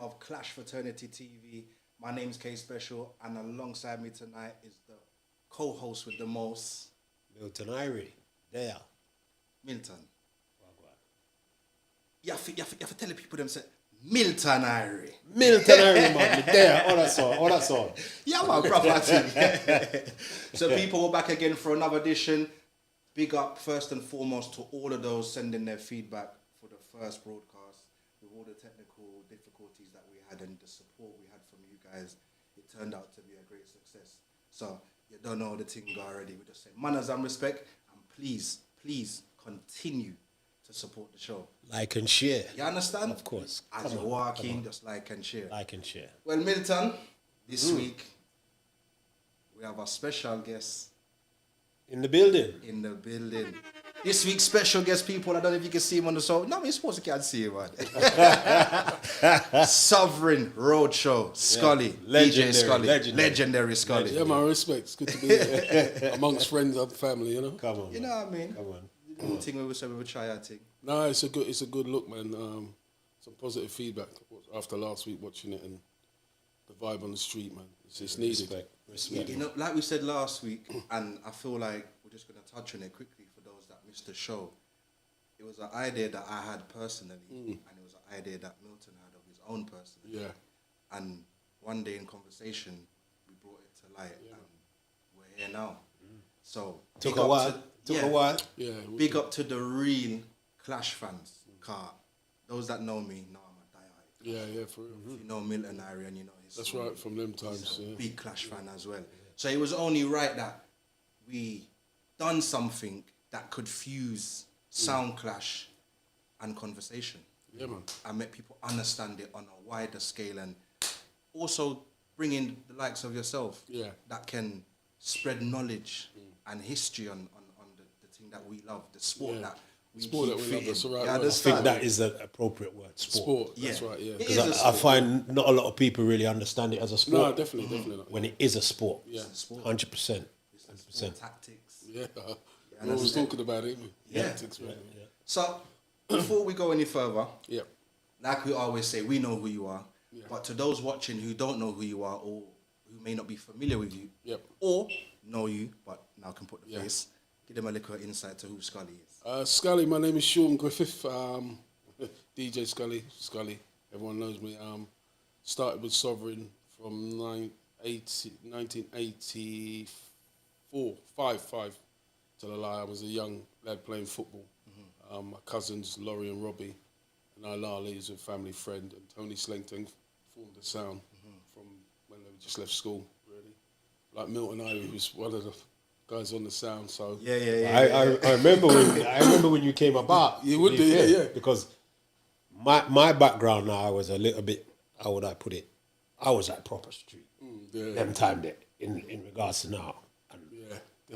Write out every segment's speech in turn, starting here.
of Clash Fraternity TV. My name's KSpecial, and alongside me tonight is the co-host with the most, Milton Irie. There. Milton. You have to tell the people them say Milton Irie. Milton Irie, man. There. All that's all. Yeah, man, proper thing. So people, we're back again for another edition. Big up first and foremost to all of those sending their feedback for the first broadcast with all the technical difficulties that we had and the support we had from you guys. It turned out to be a great success. So you don't know the thing already. We just say manners and respect, and please continue to support the show. Like and share. You understand? Of course. As you walk in, just like and share. Like and share. Well, Milton, this week we have a special guest. In the building. This week's special guest, people, I don't know if you can see him on the show. No, you're supposed to can't see him, man. Sovereign Roadshow, Skully. DJ Skully. Legendary Skully. Yeah, my respect. It's good to be here. Amongst friends and family, you know? Come on. You know what I mean? Come on. The little thing we would say we would try our thing. No, it's a good look, man. Some positive feedback after last week watching it, and the vibe on the street, man. It's needed. Yeah, you know, like we said last week, and I feel like we're just going to touch on it quickly for those that missed the show. It was an idea that I had personally, and it was an idea that Milton had of his own personally. Yeah. And one day in conversation, we brought it to light, and we're here now. So Took a while. Yeah. Big up to the real Clash fans, car. Those that know me know I'm a diehard. Yeah, for real. If you know Milton Irie and you know his That's right, from them times. he's a big Clash fan as well. So it was only right that we done something that could fuse sound clash and conversation. Yeah, man. And make people understand it on a wider scale, and also bring in the likes of yourself that can spread knowledge and history on the thing that we love, the sport that we sport keep that we love. fitting. That's the right You word. I think that is the appropriate word. Sport. That's right, yeah. It is a Because sport. I find not a lot of people really understand it as a sport. No, definitely not. When it is a sport. Yeah. It's a sport. 100%. It's a sport tactics. Yeah. We're always talking about it. Yeah. Tactics, man. So before we go any further, Yeah. like we always say, we know who you are. But to those watching who don't know who you are, or who may not be familiar with you, or know you but now can put the face, give them a little insight to who Skully is. Skully, my name is Sean Griffith. DJ Skully. Everyone knows me. Started with Sovereign from 1984, five. Till I was a young lad playing football. My cousins, Laurie and Robbie, and Lali is a family friend, and Tony Slington formed the sound from when they just left school, really. Like Milton Irie was one of the guys on the sound, so... I remember when you came about. You would do, yeah. Because my background now, I was a little bit, how would I put it? I was like proper street. Them time there, in regards to now. And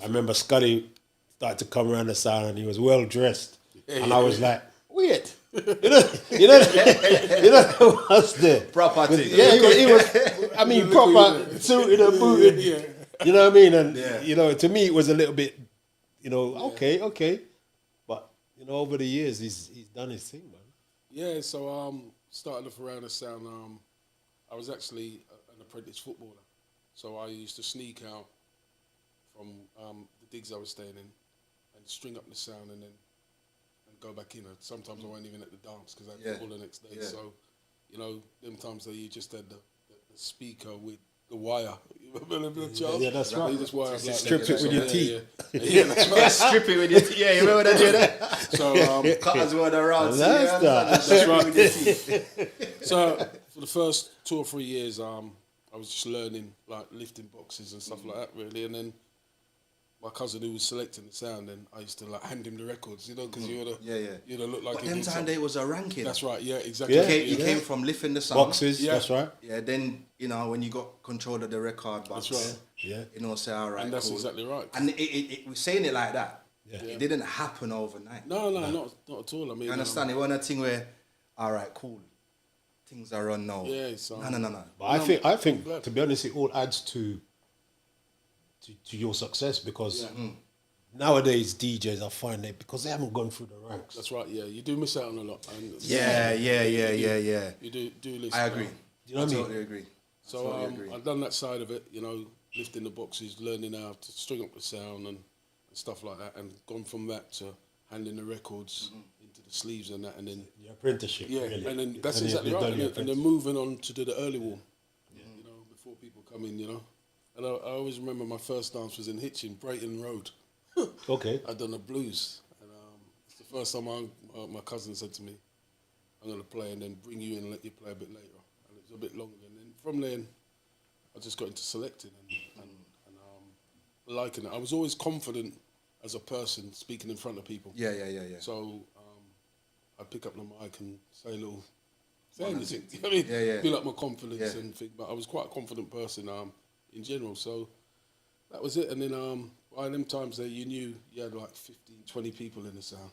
I remember Skully started to come around the sound and he was well dressed. And I was like, weird. You know what's there? Proper thing. Yeah, he was I mean, proper suited and booted. You know what I mean? And, you know, to me, it was a little bit, you know, okay. But, you know, over the years, he's done his thing, man. Yeah, so started off around the sound. I was actually an apprentice footballer. So I used to sneak out from the digs I was staying in and string up the sound and then go back in. Sometimes I weren't even at the dance because I had football the next day. So, you know, them times that you just had the speaker with the wire. You remember the Charles? Yeah, that's right. You just wire Strip it with your teeth. Yeah, that's right. Strip it with your teeth. Yeah, you remember that, that? So, Cutters were around. that's right. So, for the first 2 or 3 years, I was just learning, like, lifting boxes and stuff like that, really. And then my cousin who was selecting the sound, and I used to like hand him the records, you know, because you'd have looked like. But them time there was a ranking. That's right. Yeah, exactly. You came from lifting the sound. Boxes. Yeah. That's right. Yeah. Then you know when you got control of the record box. That's right. Yeah. You know, say all right. And that's exactly right. And we're saying it like that. Yeah. It didn't happen overnight. No, not at all. I mean, You understand? It wasn't a thing where, all right, cool, things are on now. Yeah. So No. But I think to be honest, it all adds to your success because nowadays DJs, I find that because they haven't gone through the ranks. That's right. Yeah, you do miss out on a lot. And Yeah. You do listen. I agree. You know what I mean? Totally agree. So I've done that side of it, lifting the boxes, learning how to string up the sound and stuff like that, and gone from that to handling the records into the sleeves and that, and then Your apprenticeship, really. and then that's And exactly you've right, done your and then moving on to do the early warm, before people come in, And I always remember my first dance was in Hitchin, Brayton Road. Okay. I'd done the blues, and it's the first time my cousin said to me, "I'm going to play and then bring you in and let you play a bit later." And it was a bit longer, and then from then, I just got into selecting and liking it. I was always confident as a person speaking in front of people. Yeah. So I'd pick up the mic and say a little, say anything. You know what I mean? Yeah. Build up my confidence and think. But I was quite a confident person in general. So that was it. And then by them times there, you knew you had like 15, 20 people in the sound.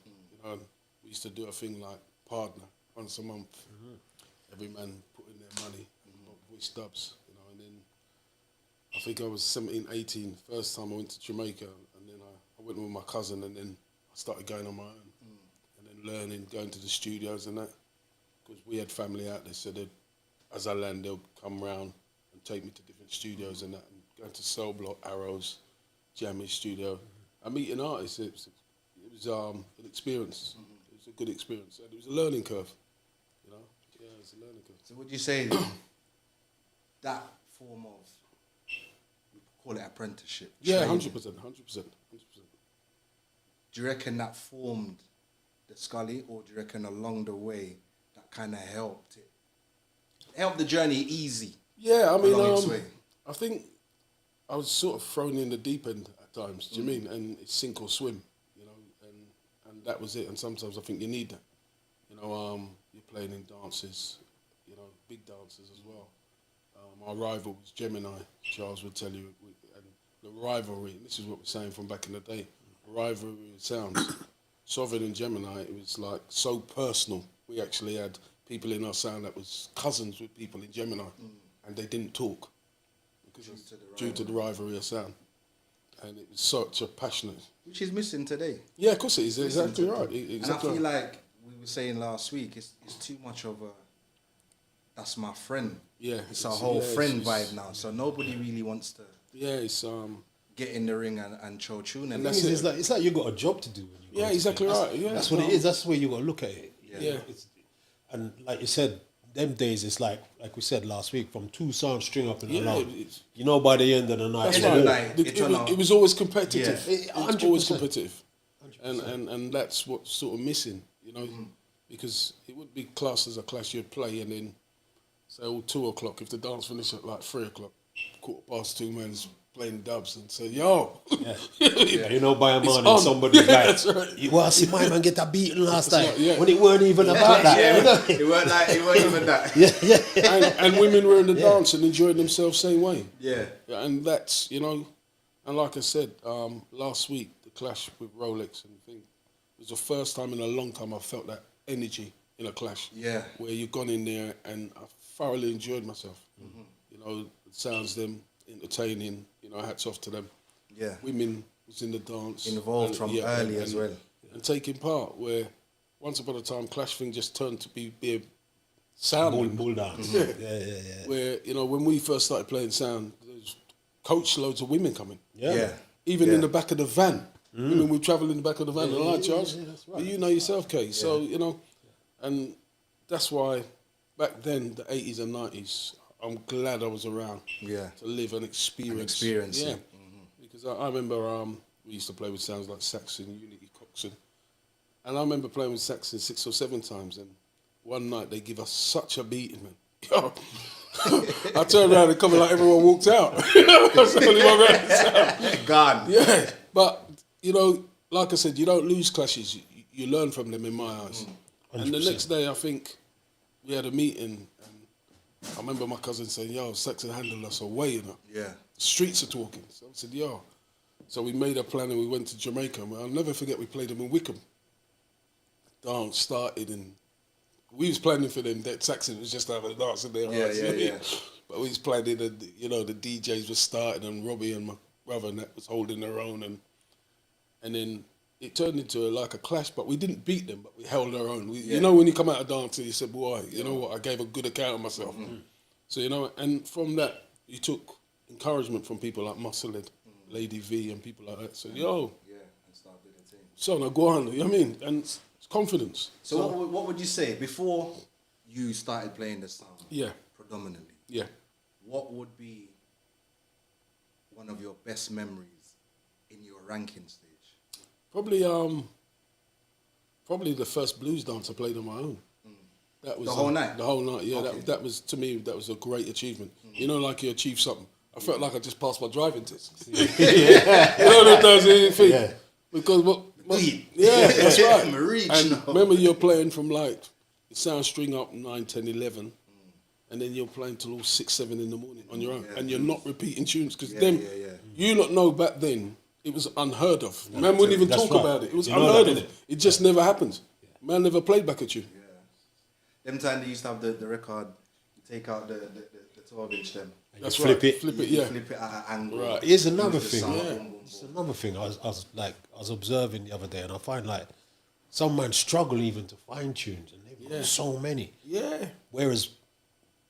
We used to do a thing like partner once a month. Every man put in their money and voice dubs, and then I think I was 17, 18, first time I went to Jamaica, and then I went with my cousin, and then I started going on my own, and then learning, going to the studios and that, because we had family out there, so as I land, they'll come round and take me to different studios and that, and going to Cell Block, Arrows, Jammy Studio, and meeting artists. It was an experience. It was a good experience. And it was a learning curve, Yeah, it was a learning curve. So would you say that form of, we call it apprenticeship? Yeah, training, 100%. Do you reckon that formed the Skully, or do you reckon along the way that kind of helped the journey easy? Yeah, I mean, along its way? I think I was sort of thrown in the deep end at times. Do you mean? And it's sink or swim, and that was it. And sometimes I think you need that. You're playing in dances, big dances as well. Our rival was Gemini. Charles would tell you, and the rivalry. This is what we're saying from back in the day. Rivalry sounds. Sovereign and Gemini, it was like so personal. We actually had people in our sound that was cousins with people in Gemini, and they didn't talk because due to the rivalry of sound. And it was such a passionate. Which is missing today. Yeah, of course it is. Exactly right. And I feel like we were saying last week, it's too much of a, that's my friend. Yeah. It's a whole friend vibe now. So nobody really wants to get in the ring and show tune. And that's it. It's like you got a job to do. When you go exactly right. Yeah, that's what it is. That's the way you got to look at it. Yeah. And like you said, them days, it's like we said last week, from two sounds string up and along. By the end of the night. That's right. It was always competitive. Yeah. It was always competitive. And that's what's sort of missing, because it would be classed as a clash you'd play, and then say 2 o'clock, if the dance finished at like 3 o'clock, 2:15, man's playing dubs and say, yo. By a man and somebody's like, right. You want to see my man get a beating last time? Right, when it weren't even about that. It weren't even that. And women were in the dance and enjoying themselves same way. Yeah. And that's, and like I said, last week, the clash with Rolex and thing, it was the first time in a long time I felt that energy in a clash. Yeah. Where you've gone in there and I thoroughly enjoyed myself. It sounds them entertaining, hats off to them. Yeah. Women was in the dance. Involved from early as well. And taking part, where once upon a time Clash thing just turned to be a sound. Bull dance. Yeah. Yeah. Where, when we first started playing sound, there was coach loads of women coming. Yeah. Even in the back of the van. Women would travel in the back of the van. Charles, that's right. but you know yourself, Kay. Yeah. So, and that's why back then, the 80s and 90s, I'm glad I was around to live and experience. Yeah. Because I remember we used to play with sounds like Saxon, Unity, Coxon. And I remember playing with Saxon 6 or 7 times, and one night they give us such a beating, man. I turned around and come like everyone walked out. That's the only one around the sound. Gone. Yeah. But, like I said, you don't lose clashes. You learn from them in my eyes. 100%. And the next day, I think, we had a meeting. I remember my cousin saying, yo, Saxon handled us away, Yeah. Streets are talking. So I said, yo. So we made a plan and we went to Jamaica. And I'll never forget, we played them in Wickham. Dance started and we was planning for them that Saxon was just having a dance in there. Yeah. But we was planning, the DJs were starting and Robbie and my brother and that was holding their own. And and then it turned into like a clash. But we didn't beat them, but we held our own. You know, when you come out of dancing, you said, "Boy, you know what? I gave a good account of myself." So you know, and from that, you took encouragement from people like Musclehead, Lady V, and people like that. So and start doing the thing. So now go on. You know what I mean? And it's confidence. So what would you say before you started playing the sound? Yeah. Predominantly. Yeah. What would be one of your best memories in your ranking stage? Probably the first blues dance I played on my own. That was the whole night. The whole night, yeah. Okay. That was, to me, that was a great achievement. You know, like you achieve something. I felt like I just passed my driving test. You know what does anything? Yeah. Because Yeah, that's right. And remember, you're playing from like the sound string up 9, 10, 11, and then you're playing till all 6, 7 in the morning on your own, and you're not repeating tunes because you not know back then it was unheard of. Man wouldn't even talk about it. It was unheard of. It just never happened. Man never played back at you. Them time they used to have the record, you take out the 12-inch them. That's flip right. it. Flip it, yeah. Flip it at an angle. Right. Here's another Use the thing. sound. It's another thing. I was observing the other day, and I find like some man struggle even to find tunes, and they've got so many. Yeah. Whereas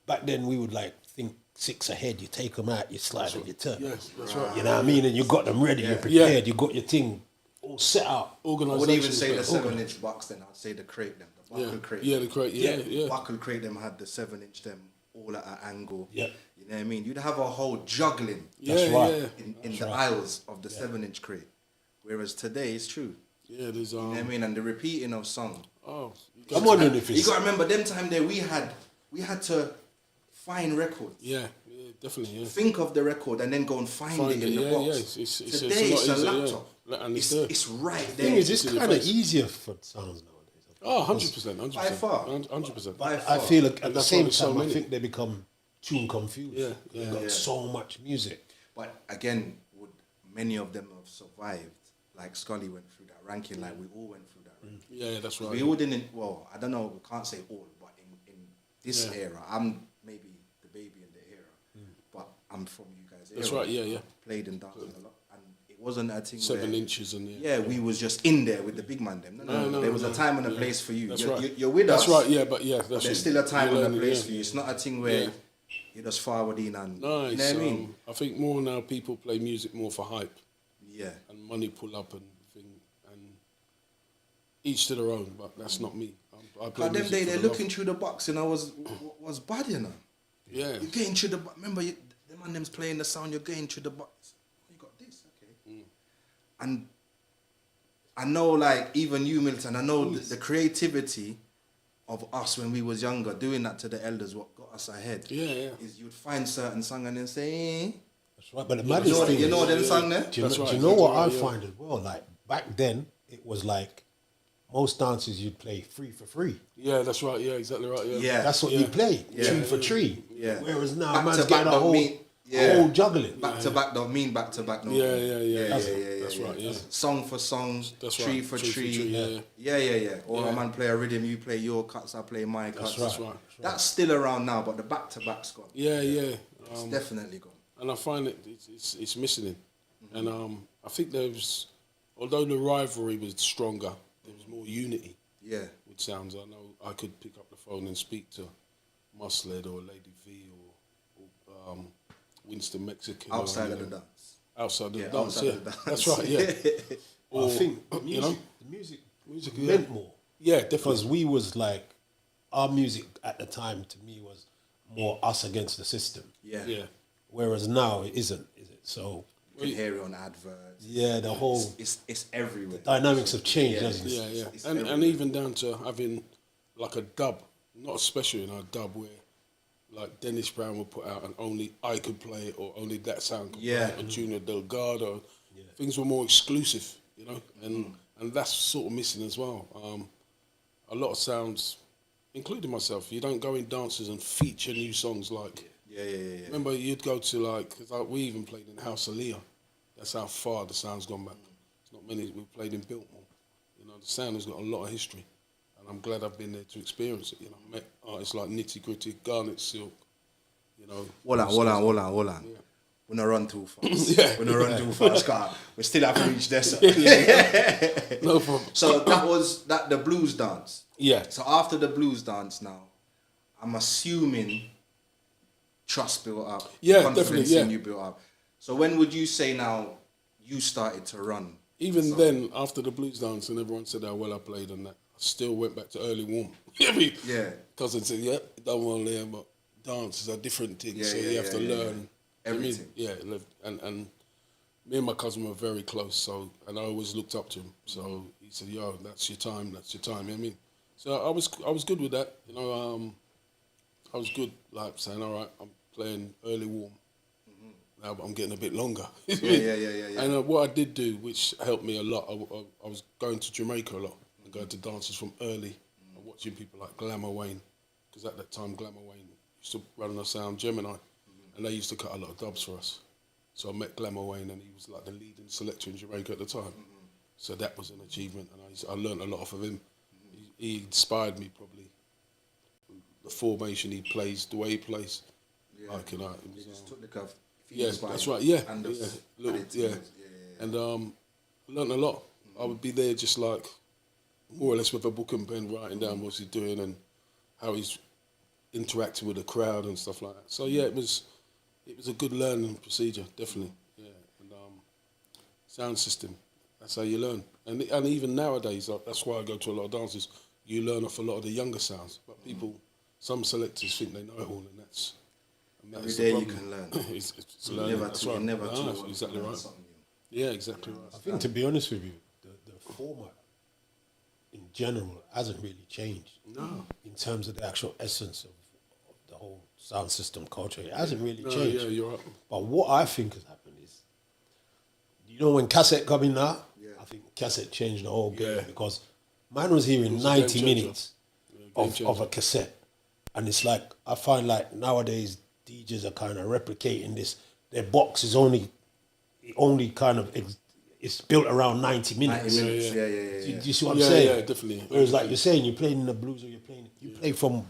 back then we would like think 6 ahead. You take them out, you slide and you turn. Yes, that's right. You know what I mean? And you got them ready. You're prepared. You got your thing all set up. I wouldn't even say the 7-inch box then. I'd say the crate them, the buckle crate. Yeah, the crate. Yeah. Buckle crate them had the 7-inch them all at an angle. Yeah. You know what I mean? You'd have a whole juggling. That's right. In the aisles of the 7-inch crate. Whereas today it's true. Yeah, there's You know what I mean? And the repeating of song. Oh, I'm wondering if You it's gotta remember them time there we had to find records. yeah, definitely. Yeah. Think of the record and then go and find it in the box. Yeah. Today it's a lot easier, laptop. yeah. And It's right the there. thing is, it's in your kind of face. easier for sounds nowadays. Oh, 100%. By far. 100%. By far. I feel like at the That's why same there's so time, I many. think they become tune confused. Yeah, They've got so much music. But again, would many of them have survived? Like Skully went through that ranking, like we all went through that ranking. Yeah, that's right. We all didn't, well, I don't know, we can't say all, but in this era, I'm maybe the baby in the era, but I'm from you guys' era. That's right, yeah. Played and danced a lot, and it wasn't a thing 7 where, inches and we was just in there with the big man them. No. There was a time and a place for you. That's You're, right. you're with us. That's right, yeah, but But that's there's it. still a time You're and a learning, place for you. It's not a thing where you're just forward in and, No, you know what I mean? I think more now people play music more for hype Yeah. and money pull up and thing, and each to their own, but that's not me. I play But them music day for they're the love. looking through the box and I was bad, you know. Yeah. You're getting through the box. Remember, the man them's playing the sound, you're getting through the box. You got this, okay. And I know, like, even you, Milton, I know the creativity of us when we was younger, doing that to the elders, what got us ahead. Yeah. Is you'd find certain song and then say, That's right. But the you maddest know, thing you know is, them song there? do you That's know, right, do you know that's what right, I yeah. find as well? Like back then, it was like most dances you'd play free for free. Yeah, that's right, yeah, exactly right, yeah. Yeah. That's what you play, Yeah. tree for tree. Yeah. Whereas now, Back man's to back getting a don't whole, mean- whole juggling. Back to back don't mean back to back. No. Yeah. That's right, yeah. Song for song, That's tree right, for tree for tree. tree, yeah. Yeah. Or a man play a rhythm, you play your cuts, I play my cuts. That's right. That's still around now, but the back to back's gone. Yeah. It's definitely gone. And I find it's missing it. And I think although the rivalry was stronger, there was more unity Yeah. with sounds. I know I could pick up the phone and speak to Musclehead or Lady V or Winston Mexican. Outside of the dance. Outside of the Yeah, dance, outside yeah. of the dance. That's right, yeah. Or, I think the music, you know, the music yeah. meant more. Yeah, definitely. Because we was like, our music at the time to me was more us against the system. Yeah. Yeah. Whereas now it isn't, is it? So You can hear it on adverts. yeah, the whole It's everywhere. dynamics have changed, Yeah. hasn't it? Yeah. It's And everywhere. even down to having like a dub, not especially a dub where like Dennis Brown would put out and only I could play it or only that sound could Yeah. play it, or Junior Delgado. Things were more exclusive, you know, and that's sort of missing as well. A lot of sounds, including myself, you don't go in dances and feature new songs like. Yeah. Remember, you'd go to cause we even played in House of Leah. That's how far the sound's gone back. It's not many. We played in Biltmore. You know, the sound has got a lot of history, and I'm glad I've been there to experience it. You know, met artists like Nitty Gritty, Garnet Silk. You know. Hold on. Yeah. We're not run too fast. We're not run too fast, car. We still have to reach there. So. No problem. So that was the blues dance. Yeah. So after the blues dance now, I'm assuming trust built up. Yeah, confidence definitely, in you built up. So when would you say now you started to run? Even then, after the blues dance and everyone said how well I played and that, I still went back to early warm. Yeah. Cousin said, yeah, done well there, but dance is a different thing, so you have to learn. Everything. And me and my cousin were very close, so, and I always looked up to him. So he said, yo, that's your time, you know what I mean? So I was good with that, you know, I was good, like saying, all right, I'm playing early warm. Now I'm getting a bit longer. Yeah. And what I did do, which helped me a lot, I was going to Jamaica a lot and going to dances from early and watching people like Glamour Wayne, because at that time Glamour Wayne used to run the sound Gemini, and they used to cut a lot of dubs for us. So I met Glamour Wayne, and he was like the leading selector in Jamaica at the time. So that was an achievement, and I learned a lot off of him. He inspired me probably. The formation he plays, the way he plays, like, you know, it was, He just took the cuff. yeah, that's right. And I learned a lot. I would be there just like more or less with a book and pen, writing down what he's doing and how he's interacting with the crowd and stuff like that. So yeah, it was a good learning procedure, definitely. Yeah, and sound system. That's how you learn. And even nowadays, that's why I go to a lot of dances. You learn off a lot of the younger sounds, but people, some selectors think they know it all, and that's. Every day you can learn. it's learning. You're never too exactly right. Yeah, exactly right. I think, to be honest with you, the format in general hasn't really changed. No. In terms of the actual essence of the whole sound system culture, it hasn't really changed. Yeah, you're right. But what I think has happened is, you know, when cassette come in now, I think cassette changed the whole game, because man was hearing 90 minutes of a cassette. And it's like, I find like nowadays DJs are kind of replicating this. Their box is only kind of, it's built around 90 minutes. 90 minutes, yeah. Do you see what I'm saying? Yeah, definitely. Whereas like you're saying, you're playing in the blues, or you play from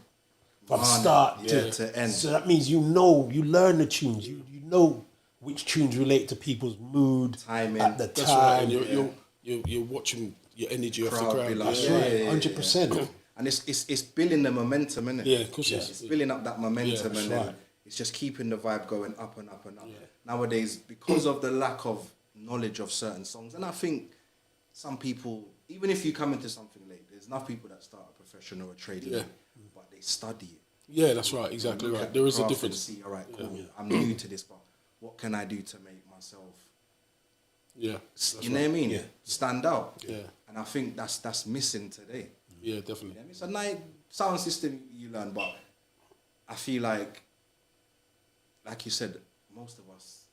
start to end. So that means you learn the tunes. You know which tunes relate to people's mood, timing at the That's time. right. And you're watching your energy off the crowd. That's right, 100%. And it's building the momentum, isn't it? Yeah, of course it is. It's building up that momentum, and then right. it's just keeping the vibe going up and up and up. Nowadays, because of the lack of knowledge of certain songs, and I think some people, even if you come into something late, there's enough people that start a profession or a trade late, but they study it. Yeah, that's right. Exactly Look right. at There the is a craft difference. and see, all right, cool. I'm new to this, but what can I do to make myself? Yeah, You know what I mean? Yeah. Stand out. Yeah. And I think that's missing today. Yeah, definitely. It's a nice sound system you learn, but I feel like you said, most of us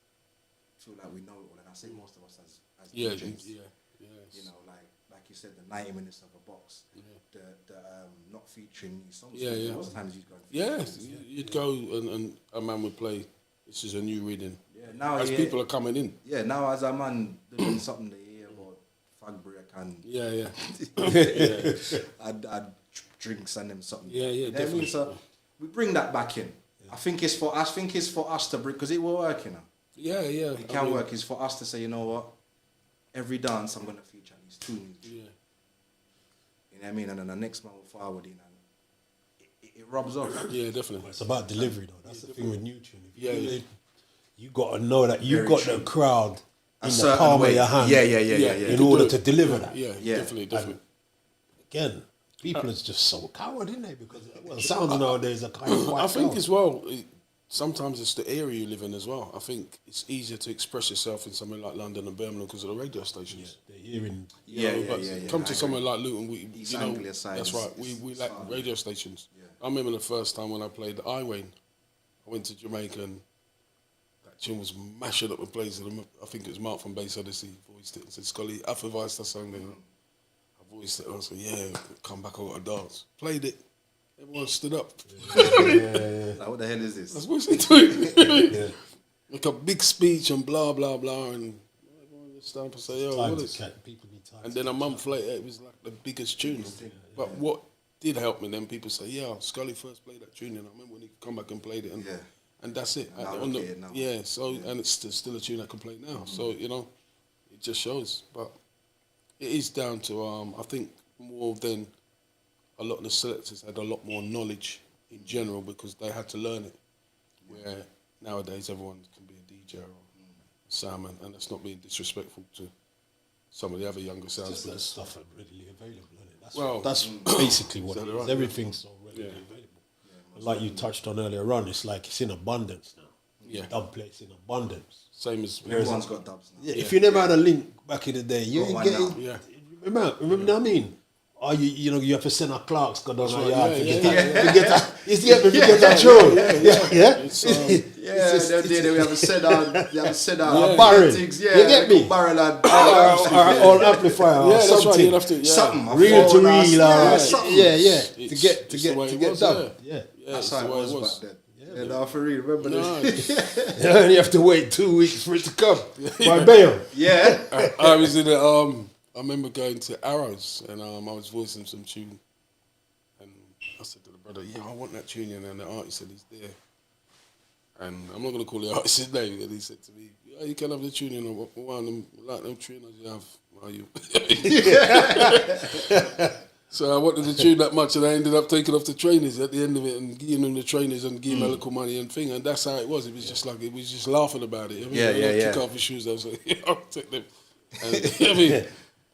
feel like we know it all, and I say most of us as DJs. You know, like you said, the 90 minutes of a box, the not featuring new songs. Most times you'd go. You'd go and a man would play. This is a new reading. Yeah, now as people are coming in. Yeah, now as a man doing something they hear about fag break and and drinks and them something. Definitely. So we bring that back in. I think it's for us to bring, because it will work, you know. Yeah. It can work. It's for us to say, you know what, every dance I'm gonna feature at least 2 new. Yeah. You know what I mean? And then the next man will forward in, and it rubs off. Yeah, definitely. It's about delivery, though. That's the thing with new tune. You got to know that you got the crowd in the palm of your hand. Yeah. In order to deliver that. Yeah, definitely. Again, people is just so coward, isn't they? Because sounds nowadays are kind of quite I think coward. as well, sometimes it's the area you live in as well. I think it's easier to express yourself in somewhere like London and Birmingham because of the radio stations. They're hearing. Come to somewhere like Luton, East Anglia side that's right. We lack radio stations. I remember the first time when I played the Irie. I went to Jamaica and that tune was mashing up the place. I think it was Mark from Bass Odyssey voiced it and said, "Skully, I advised that song." Then I voiced it and I said, "Yeah, come back, I got to dance." Played it. Everyone stood up. Like, what the hell is this? I was listening to it. Like a big speech and blah, blah, blah. And everyone just stand up and say, "Yo, what is it?" People need time. And then a month later, it was like the biggest tune. But what did help me, then people say, "Yeah, Skully first played that tune." And I remember when he come back and played it. and that's it. Now look at it now. Yeah, so and it's still a tune I can play now. So you know, it just shows. But it is down to I think more than a lot of the selectors had a lot more knowledge in general because they had to learn it. Where nowadays everyone can be a DJ or a soundman, and that's not being disrespectful to some of the other younger sounds. That stuff are readily available, isn't it? Well, That's basically what it is. right? Everything's so readily available. Like you touched on earlier on, it's like it's in abundance now. Yeah. Dub plates in abundance. Same as Everyone's got dubs now. Yeah, if you never had a link back in the day, you Got ain't one getting. now. Yeah. Remember what I mean? Oh, you know, you have to send a Clark's go down right, the yard to yeah, get that. It's the to get that show. Yeah. It's, Yeah, the day that we have a set down, A barrel. things, You get me? Barrel and Or amplifier or yeah, that's right. something. You'd have to something. a Real to phone or real. something. Yeah. It's To the get way it was, done. yeah. Yeah. That's it's how the it way was back then. Yeah, no, for real. Remember No, this? And you have to wait 2 weeks for it to come by bail. Yeah. I was in a, I remember going to Arrows and I was voicing some tune, and I said to the brother, "Yeah, I want that tune," and the artist said he's there, and I'm not going to call the artist's name, and he said to me, "Yeah, you can have the tune, and one of them like them trainers you have, are you?" So I wanted the tune that much, and I ended up taking off the trainers at the end of it and giving them the trainers and giving them a little money and thing, and that's how it was. It was just like, it was just laughing about it. I mean, Yeah. Kick off his shoes, I was like, "Yeah, I'll take them." And, I mean,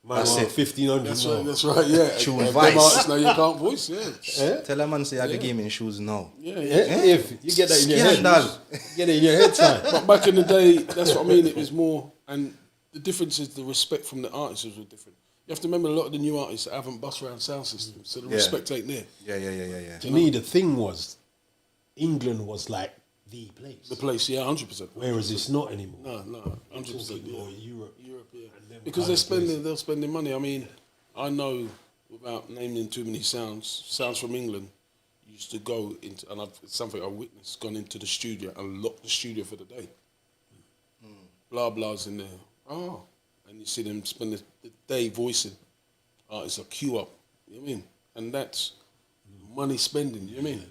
That's it. 1,500. that's right, yeah. Tune And Vice. them artists now you can't voice, yeah. Tell a man say I can give me shoes now. Yeah. If you get that in your head, Scandal. get it in your head time. But back in the day, that's what I mean, it was more, and the difference is the respect from the artists was different. You have to remember a lot of the new artists that haven't bust around sound systems, so the respect ain't there. Yeah. To me, the thing was, England was like the place. The place, yeah, 100%. Whereas it's not anymore. No, 100%. Yeah. Or Europe. Europe, yeah. And them Because kind they're of spending money. I mean, I know, without naming too many sounds from England used to go into, and it's something I witnessed, gone into the studio and locked the studio for the day. Blah blah's in there. Oh, and you see them spend the day voicing. It's a queue up. You know what I mean? And that's money spending. You know what I mean?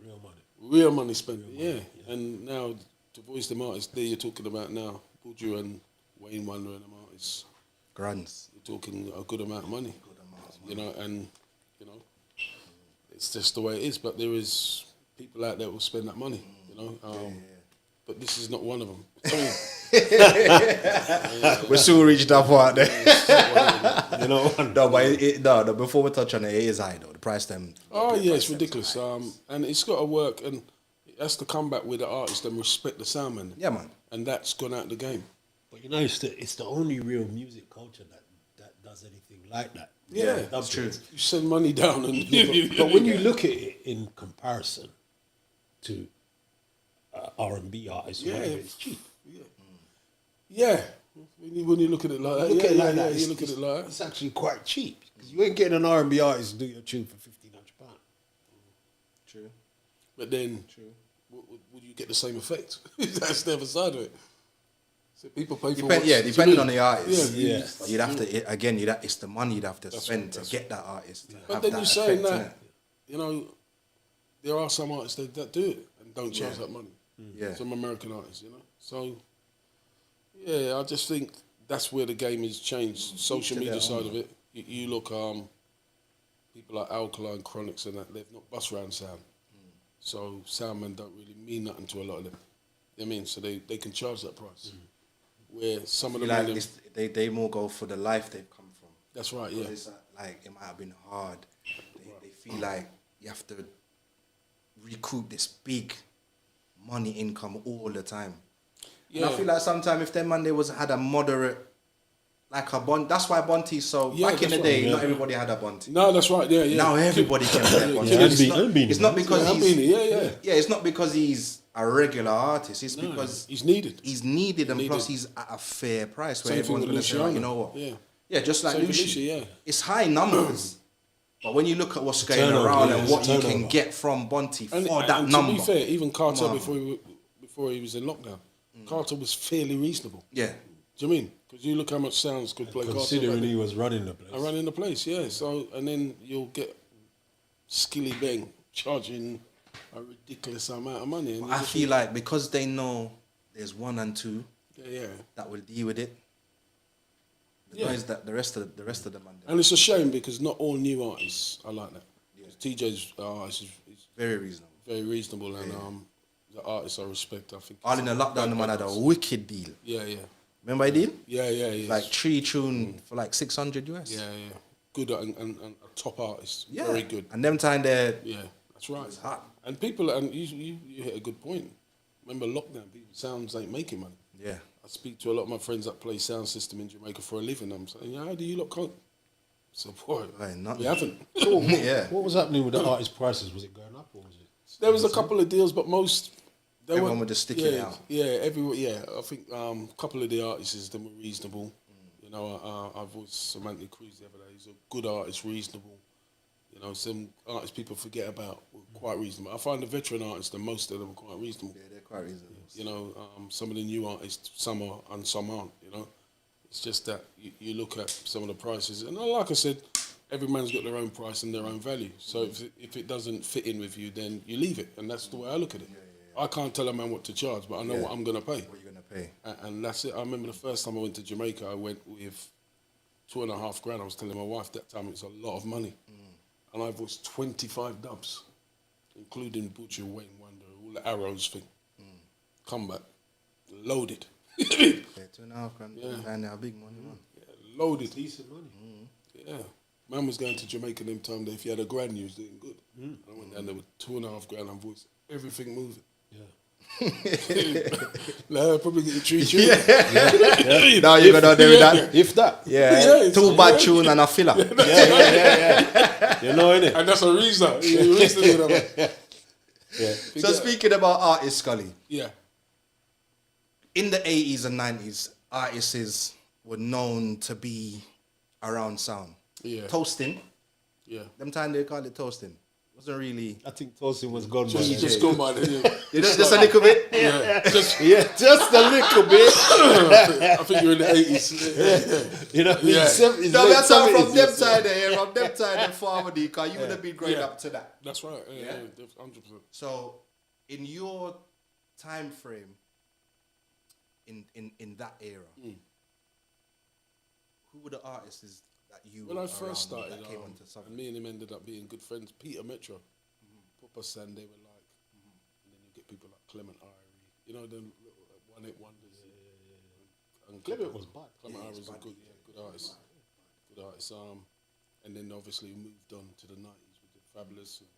Real money. Real money spending. Yeah. And now to voice them artists, there you're talking about now, Buju and Wayne Wonder and them artists. Grands. You're talking a good amount of money. You know, and you know, it's just the way it is. But there is people out there who will spend that money. You know, but this is not one of them. We're soon reached that part there. You know? No, but no, before we touch on it, it is high though. The price them. Oh yeah, it's ridiculous. And it's got to work, and it has to come back with the artist and respect the soundman. Yeah, man. And that's gone out the game. But you know, it's the only real music culture that does anything like that. Yeah, that's true. You send money down, and But when you look at it in comparison to R&B artists, Yeah. whatever, it's cheap. yeah. When you look at it like that, Look at it like that. you look at it like that. It's actually quite cheap because you ain't getting an R&B artist to do your tune for £1,500. True. But then, would you get the same effect? That's the other side of it. So people pay for Depending on the artist. Yeah. But you'd have to it's the money you'd have to spend to get that artist. But then you're saying that, you know, there are some artists that do it and don't charge that money. Yeah. Some American artists, you know. So, yeah, I just think that's where the game has changed. Social media side of it. You look, people like Alkaline, Chronics and that, they've not bust round sound. So soundmen don't really mean nothing to a lot of them. You know what I mean? So they can charge that price. Where some of them... they more go for the life they've come from. That's right, yeah. It's like, it might have been hard. They feel like you have to recoup this big money income all the time. Yeah. And I feel like sometimes if them man they had a moderate, like a Bon, that's why Bonte's so, back in the day, not everybody had a Bonte. No, that's right, yeah. Now everybody can play Bonte. Yeah, It's not because yeah. it's not because he's a regular artist. It's because he's needed. He's needed, and plus he's at a fair price where Same thing everyone's with going to say, like, you Luciano. know what? Yeah. Just like Same with Lucy. Lucy, yeah. It's high numbers. But when you look at what's going turnover, around yeah, and it's what a you can turnover. get from Bonte for that and number. to be fair, even Carter Come on. before he was in lockdown, Carter was fairly reasonable. Yeah. Do you mean? Because you look how much sounds could play Carter. Considering he was running the place. I ran in the place, yeah. So and then you'll get Skilly Bang charging a ridiculous amount of money. And I feel like because they know there's 1 and 2 that will deal with it. Is that the rest of them. And it's a shame because not all new artists are like that. Yeah. TJ's artist is very reasonable. Very reasonable, and the artists I respect. I think. All in the lockdown, the man had a wicked deal. Yeah. Remember I did? Yeah. Like 3 tune for like $600 US. Yeah. Good and a top artist. Yeah. Very good. And them time there. Yeah, that's right. It's hot. And people, and you hit a good point. Remember lockdown, people sounds ain't making money. Yeah. I speak to a lot of my friends that play sound system in Jamaica for a living. I'm saying, how do you lot cope? So, boy, we haven't. What was happening with the artist prices? Was it going up or was it? There was a couple of deals, but most... Everyone would just stick it out. I think a couple of the artists, them were reasonable. You know, I've always Samantha Cruz the other day. He's a good artist, reasonable. You know, some artists people forget about were quite reasonable. I find the veteran artists, and most of them are quite reasonable. Yeah, they're quite reasonable. You know, some of the new artists, some are and some aren't, you know. It's just that you look at some of the prices, and like I said, every man's got their own price and their own value. So if it doesn't fit in with you, then you leave it, and that's the way I look at it. I can't tell a man what to charge, but I know what I'm going to pay. What you're going to pay. And that's it. I remember the first time I went to Jamaica, I went with $2.5 grand. I was telling my wife that time it's a lot of money. And I voiced 25 dubs, including Butcher, Wayne Wonder, all the Arrows thing. Come back, loaded. 2.5 grand. Yeah. Big money, man. Yeah, loaded. Decent money. Yeah. Man was going to Jamaica them time that if you had a grand, you was doing good. I went down there with 2.5 grand and voiced everything moving. No, I'll probably get you 3 tunes. No, you're gonna do that. If that. Yeah. 2 bad tune and a filler. Yeah. You know, innit? And that's a reason. So speaking about artists, Skully. Yeah. In the 80s and 90s, artists were known to be around sound. Yeah. Toasting. Yeah. Them time they called it toasting. Wasn't really. I think toasting was gone. Just gone by then. Just a little bit. Yeah. Just a little bit. I think you're in the 80s. You know, No, that's all from them time there. From them time in Farmer D, because you would have been growing up to that. That's right. Yeah. 100%. So, in your time frame, in that era, who were the artists that you when I first started, that came onto and me and him ended up being good friends. Peter Metro, Papa San, they were like, and then you get people like Clement Irie, you know, them little one-hit wonders. And Clement was bad. Clement Irie was a good artist. Good artist. And then obviously we moved on to the 90s with the Fabulous and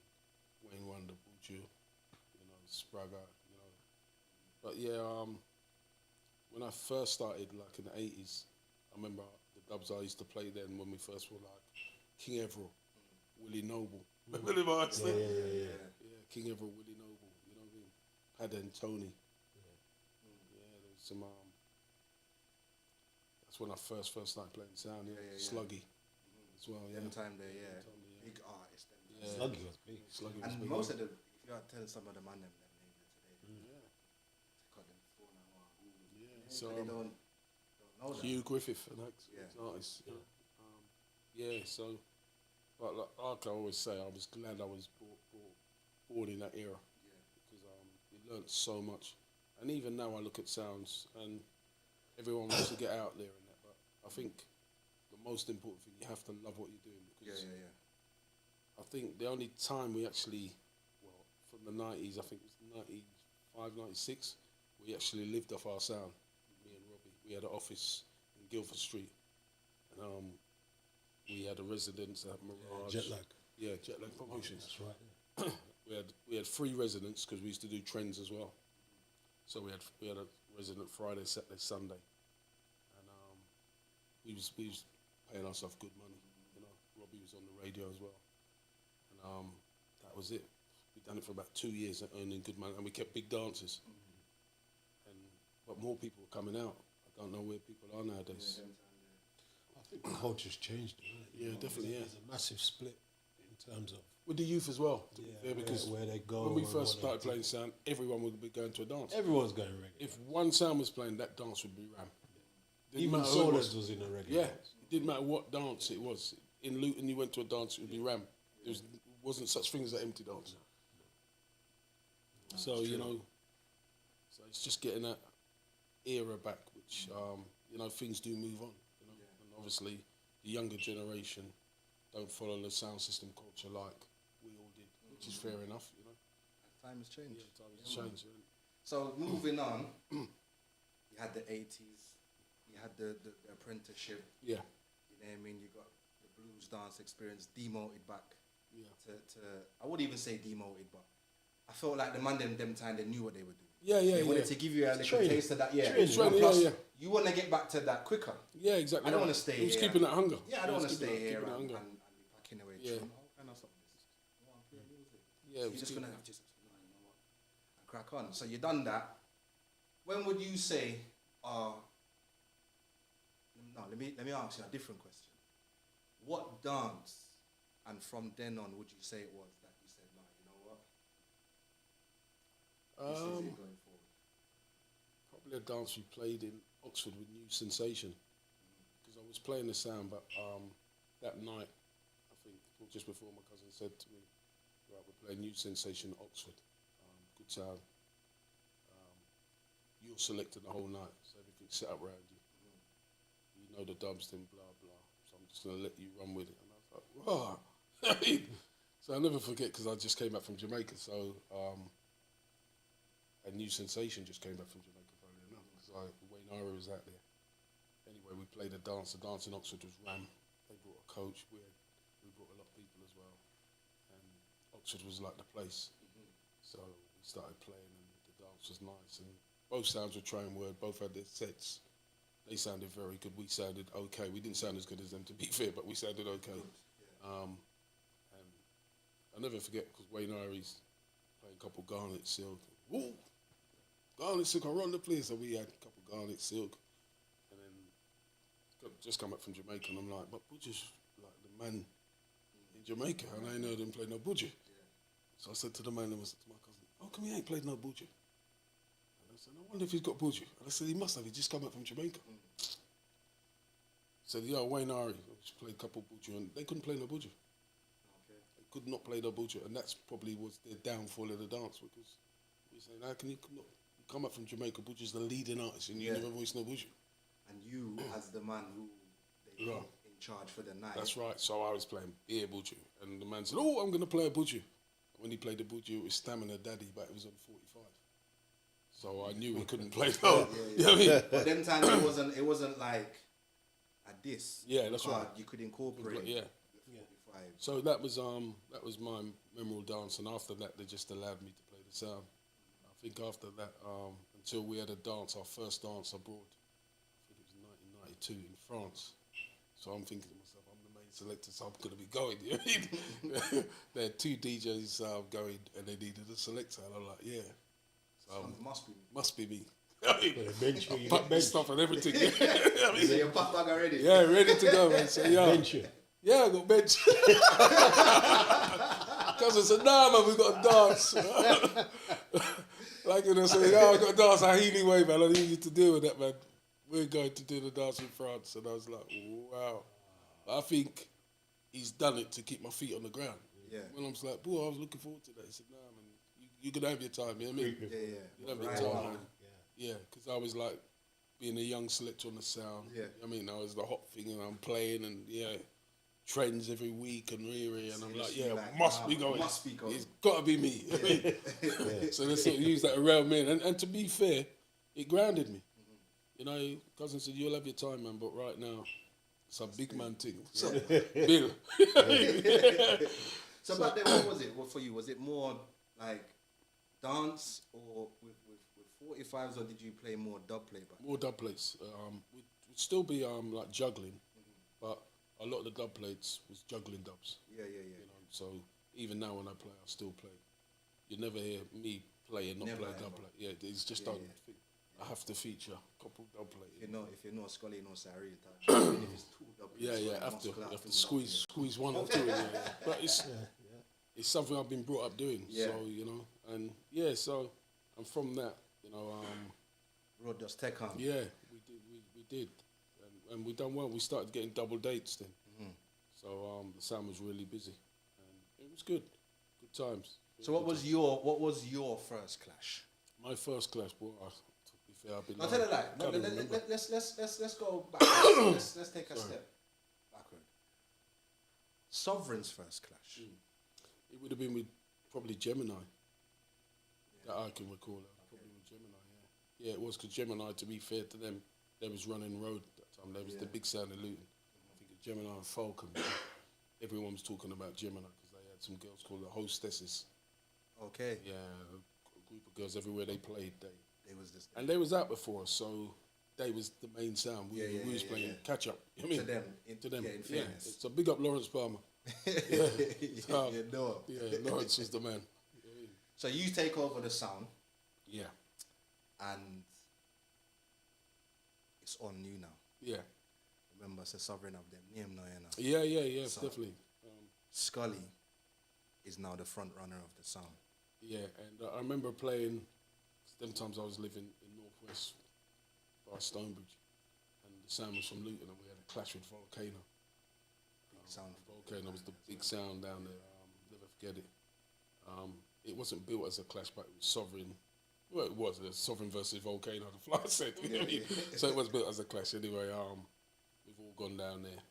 Wayne Wonder, Buju, you know, Spraga, you know. But yeah, when I first started, like in the 80s, I remember the dubs I used to play then when we first were like King Everall, Willie Noble. Remember them artists? Yeah, King Everall, Willie Noble, you know what I mean? Pad and Tony. Yeah, there was some, that's when I first started playing sound, Sluggy as well, Them time there, big artists. Sluggy was big. Sluggy was big. Most of them, if you are telling some of the man them names today, cut them phone and so they don't know that. Hugh Griffith, an artist. So, but like I always say, I was glad I was born in that era because you learnt so much. And even now, I look at sounds, and everyone wants to get out there and that. But I think the most important thing, you have to love what you're doing because I think the only time we actually, from the 90s, I think it was 95, 96, we actually lived off our sound. Me and Robbie, we had an office in Guildford Street, and we had a residence at Mirage. Jetlag. Yeah, Jetlag Promotions. That's right. We had 3 residents because we used to do trends as well. So we had a resident Friday, Saturday, Sunday, and we was paying ourselves good money. You know, Robbie was on the radio as well, and that was it. We done it for about 2 years, earning good money, and we kept big dances. But more people were coming out. I don't know where people are nowadays. I think the culture's changed. Definitely. There's a massive split in terms of with the youth as well. To be fair, because where they go. When we first started playing sound, everyone would be going to a dance. Everyone's going reggae. If one sound was playing, that dance would be ram. Even Solas was in a reggae. Yeah, it didn't matter what dance it was. In Luton, you went to a dance, it would be ram. There wasn't such thing as an empty dance. So, you know, so it's just getting that era back, which, you know, things do move on, you know. And obviously, the younger generation don't follow the sound system culture like we all did, which is fair enough, you know. Time has changed. Yeah, time has changed. So moving on, you had the 80s, you had the apprenticeship. Yeah. You know what I mean? You got the blues dance experience demoted back. Yeah. To I wouldn't even say demoted, but I felt like the man them time they knew what they were doing. Yeah, They wanted to give you a little taste of that. Yeah. Training, And plus, yeah. you want to get back to that quicker. Yeah, exactly. I don't want to stay He was here. keeping that hunger. Yeah, I don't want to stay here keeping and that be hunger. packing away. Yeah. Yeah, You're just gonna have to, you know what, and crack on. So you done that. When would you say, no, let me ask you a different question. What dance, and from then on, would you say it was that you said, no, you know what? This is it going forward. Probably a dance we played in Oxford with New Sensation, because I was playing the sound, but that night, I think just before my cousin said to me, right, we're playing New Sensation Oxford, good sound. You're selecting the whole night, so everything's set up around you. You know the dubs, then blah blah. So I'm just gonna let you run with it. And I was like, wow. So I'll never forget, because I just came back from Jamaica. So a New Sensation just came back from Jamaica, funny enough, because Wayne Irie was out there. Anyway, we played a dance. The dance in Oxford was Ram. They brought a coach. We brought a lot of people as well. And Oxford was like the place. So we started playing, and the dance was nice. And both sounds were trained word. Both had their sets. They sounded very good. We sounded okay. We didn't sound as good as them, to be fair, but we sounded okay. And I'll never forget, because Wayne Irie's playing a couple Garnet Silk. Woo! Garnet Silk, I run the place. So we had a couple Garnet Silk. And then just come back from Jamaica, and I'm like, but Budger's like the man in Jamaica, and I ain't heard him play no Budger. So I said to the man, and I said to my cousin, how come he ain't played no Budger? And I said, I wonder if he's got Budger. And I said, he must have. He just come back from Jamaica. Said, yeah, Wayne Irie just played a couple Budger, and they couldn't play no Budger. They could not play no Budger, and that's probably was their downfall of the dance, because we saying, how can you come up from Jamaica? Budger's the leading artist, and you never voiced no Budger. And you, as the man who they put in charge for the night. That's right. So I was playing beer Budger, and the man said, oh, I'm going to play a Budger. When he played the Budger, it was Stamina Daddy, but it was on 45. So I knew he couldn't play no. You know what I mean? But them times it wasn't like a diss. Yeah, that's right. You could incorporate. Yeah. 45. So that was my memorable dance, and after that they just allowed me to play the sound. I think after that, until we had a dance, our first dance abroad, I think it was 1992 in France. So I'm thinking to myself, I'm the main selector, so I'm going to be going. You know what I mean? There had two DJs going, and they needed a selector, and I'm like, yeah. So must be me. Pack my stuff and everything. So you're packed bag already? Yeah, ready to go, man. So yeah. Yeah, I got bench. Cousin said, nah, man, we got to dance. Like, I said, yeah, I got to dance a Healy way, man. I need you to deal with that, man. We're going to do the dance in France. And I was like, wow. I think he's done it to keep my feet on the ground. Yeah. When I was like, boy, I was looking forward to that. He said, nah, man, you're going to have your time, you know what I mean? You'll have your time, man. Yeah, because I was like being a young selector on the sound. Yeah. I mean, that was the hot thing, and I'm playing, and trends every week and Riri, and I'm like, must be going. It's got to be me. So they sort of use that around me, and to be fair, it grounded me. You know, cousin said, you'll have your time, man, but right now, it's a big man thing. So, Bill. So back then, what was it for you? Was it more like dance or with 45s, or did you play more dub play back? More dub plates. We'd still be like juggling, but a lot of the dub plates was juggling dubs. Yeah. You know, so even now when I play, I still play. You never hear me play and not play a dub plate. Yeah, it's just done. I have to feature a couple dub plates. If you're not Skully, you're not Sari. Even if it's two dub plates. Yeah, you have to squeeze one or two. But it's something I've been brought up doing. Yeah. So you know, and so and from that, you know, Road does tech on. Yeah, we did, and we done well. We started getting double dates then. So the sound was really busy, and it was good times. So what was your first clash? My first clash, boy. To be fair, I've been. I'll tell you that. Can't even remember. Let's go backwards. let's take a step backward. Sovereign's first clash. It would have been with probably Gemini. That I can recall. Probably with Gemini. Yeah, it was because Gemini. To be fair to them, they was running road at that time. They was the big sound in Luton. I think it's Gemini and Falcon. Everyone was talking about Gemini because they had some girls called the hostesses. Okay. Yeah, a group of girls everywhere they played. They was this. And they was out before us, so they was the main sound. We was playing catch up. You know what I mean? To them. In fairness. So big up Lawrence Palmer. Lawrence was the man. So you take over the sound. Yeah. And it's on you now. Yeah. Remember, it's a sovereign of them name now. Yeah, so definitely. Skully is now the front runner of the sound. Yeah, and I remember playing. Them times I was living in Northwest by Stonebridge, and the sound was from Luton, and we had a clash with Volcano. Sound. Volcano was the big sound down there. Never forget it. It wasn't built as a clash, but it was sovereign. Well, it was a sovereign versus Volcano. The fly said, you know what I mean? So it was built as a clash anyway. We've all gone down there.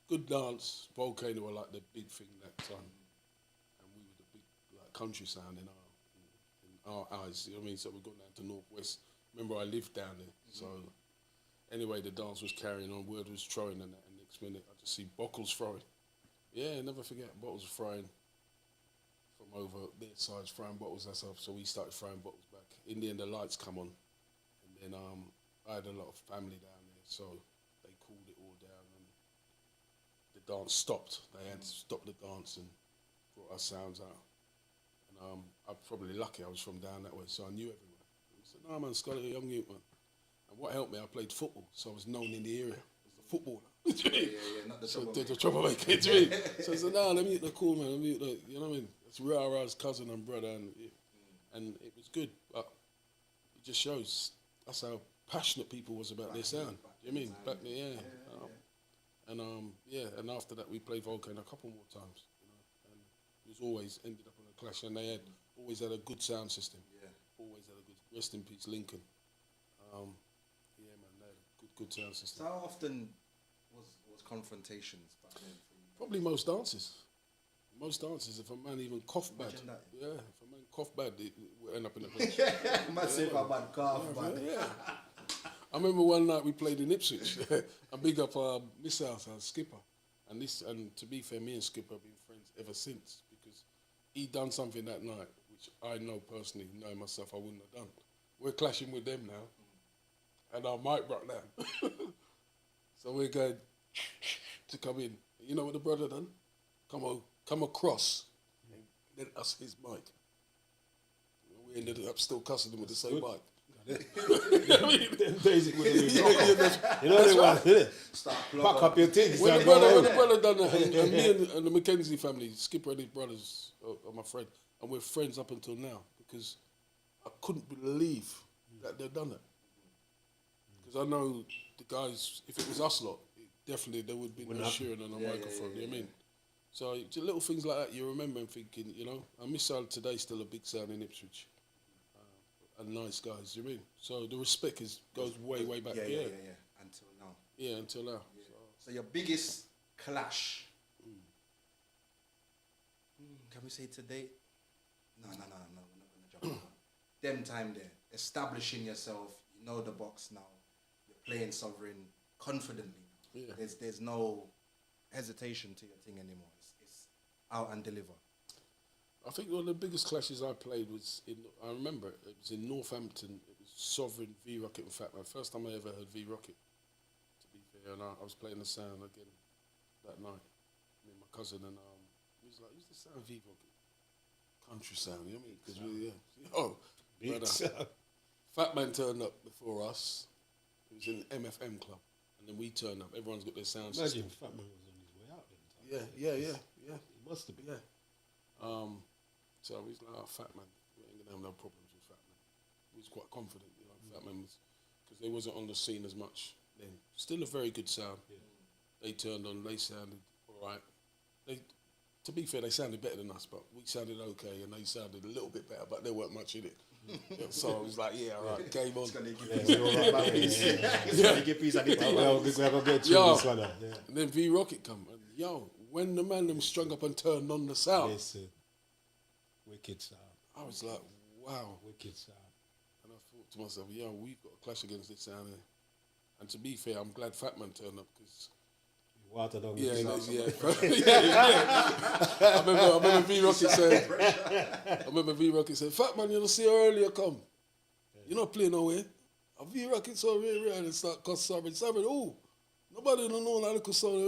Good dance. Volcano were like the big thing that time, and we were the big like country sound in our eyes. You know what I mean? So we've gone down to Northwest. Remember, I lived down there. So anyway, the dance was carrying on. Word was throwing, and next minute I just see Bottles throwing. Yeah, never forget Bottles throwing from over their sides, throwing bottles and stuff. So we started throwing bottles back. In the end, the lights come on, and then I had a lot of family down there, so they cooled it all down, and the dance stopped. They had to stop the dance and brought our sounds out. And I'm probably lucky. I was from down that way, so I knew everyone. I said, "No, man, Skully, a young youth, man." And what helped me, I played football, so I was known in the area as the footballer. Not the so troublemaker. the troublemaker, do you mean? So I said, "No, let me get the cool man. Let me get the, you know what I mean? It's Rara's cousin and brother, and it was good, but it just shows that's how passionate people was about their sound. Do you know what I mean? Back then, and after that we played Volcano a couple more times, and it was always ended up on a clash, and they always had a good sound system. Yeah. Always had a good. Rest in peace, Lincoln. Man, they had a good sound system. So how often was confrontations back then for you? Probably most dances. Most dances, if a man even coughed bad, if a man coughed bad, it will end up in a clash. Must say if a man cough bad. Yeah. I remember one night we played in Ipswich. I big up Miss House, our skipper, and to be fair, me and Skipper have been friends ever since because he done something that night which I know personally, knowing myself, I wouldn't have done. We're clashing with them now, and our mic broke down. So we're going to come in. You know what the brother done? Come across and lent us his mic. We ended up still cussing him with the same mic. Pack up your things. When the brother done that, and me and the Mackenzie family, Skipper and his brothers are my friend, and we're friends up until now because I couldn't believe that they'd done that. Because I know the guys, if it was us lot, definitely there would be no cheering on a microphone. You know what I mean? So just little things like that you remember and thinking, and Miss Al today still a big sound in Ipswich. And nice guys, you know what I mean? So the respect goes way back. Yeah. Until now. Yeah, until now. Yeah. So your biggest clash? Can we say today? No, we're not gonna jump. Them time there, establishing yourself. You know the box now. You're playing sovereign confidently. Yeah. There's no hesitation to your thing anymore. It's out and deliver. I think one of the biggest clashes I played was I remember it was in Northampton. It was Sovereign, V Rocket and Fat Man. First time I ever heard V Rocket, to be fair. And I was playing the sound again that night. Me and my cousin, and he was like, "Who's the sound V Rocket?" Country sound, you know what I mean? Because Fat Man turned up before us. It was in MFM Club. And then we turned up. Everyone's got their sound system. Imagine Fat Man was on his way out then. Yeah. He must have been. Yeah. So he's like, Fat Man, we ain't gonna have no problems with Fat Man. He was quite confident, Fat Man was, because they wasn't on the scene as much then. Still a very good sound. Yeah. They turned on, they sounded all right. to be fair, they sounded better than us, but we sounded okay, and they sounded a little bit better, but there weren't much in it. So I was like, yeah, all right, game on. And then V Rocket come, and yo, when the man them strung up and turned on the sound, wicked sound. I was like, wow, wicked sound. And I thought to myself, yo, we've got a clash against this sound here. And to be fair, I'm glad Fat Man turned up because. Water don't yeah. I remember V Rocket said, Fat Man, you don't see her earlier come. You're not playing nowhere. V Rocket saw real and start cuss Sovereign. Oh, nobody don't know that little song. And I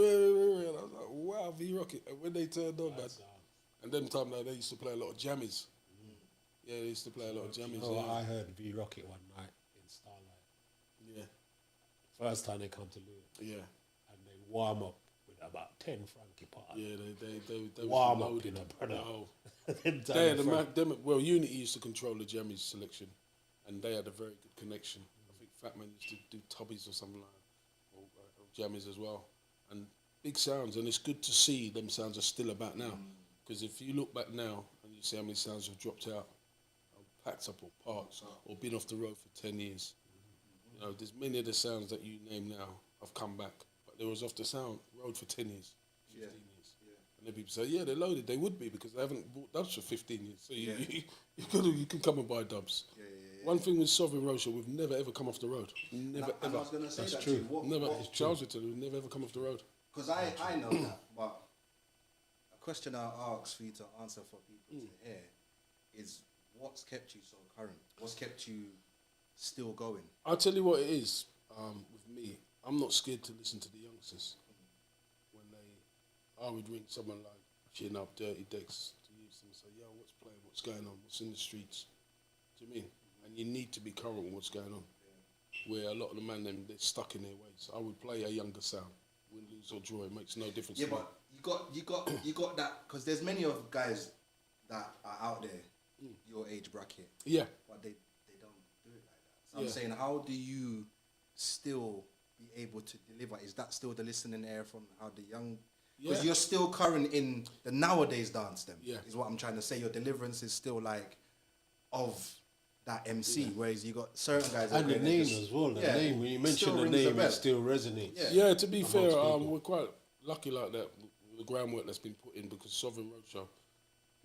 was like, wow, V Rocket. And when they turned on, man. And them time now they used to play a lot of jammies. Yeah, they used to play a lot of jammies. I heard V Rocket one night in Starlight. Yeah. First time they come to Luton. Yeah. Warm up with about 10 Frankie parts. Yeah, they warm up, in a brother. Well, Unity used to control the jammies selection, and they had a very good connection. I think Fat Man used to do tubbies or something like that, or jammies as well. And big sounds, and it's good to see them sounds are still about now. Because if you look back now and you see how many sounds have dropped out, or packed up, or parts, or been off the road for 10 years, you know, there's many of the sounds that you name now have come back. They was off the road for 10 years, 15 years. Yeah. And then people say, yeah, they're loaded. They would be because they haven't bought dubs for 15 years. So you can come and buy dubs. Yeah. One thing with Sovereign Roadshow, we've never ever come off the road. Never ever. I was going to say that's true. Charles would tell you, we've never ever come off the road. Because I know that, but a question I ask for you to answer for people to hear is what's kept you so current? What's kept you still going? I'll tell you what it is with me. I'm not scared to listen to the youngsters. When I would ring someone like Chin Up, Dirty Decks to use them and say, yo, what's playing, what's going on, what's in the streets? Do you mean? And you need to be current with what's going on. Where a lot of the men, they're stuck in their ways. I would play a younger sound. Win, lose or draw, it makes no difference. Yeah, but you got that, because there's many of guys that are out there, your age bracket. Yeah. But they don't do it like that. So I'm saying, how do you still be able to deliver? Is that still the listening air from how the young? Because you're still current in the nowadays dance. Is what I'm trying to say. Your deliverance is still like of that MC, whereas you got certain guys and the name as well. The name, when you mention the name, it still resonates. Yeah, to be fair, we're quite lucky like that with the groundwork that's been put in, because Sovereign Roadshow,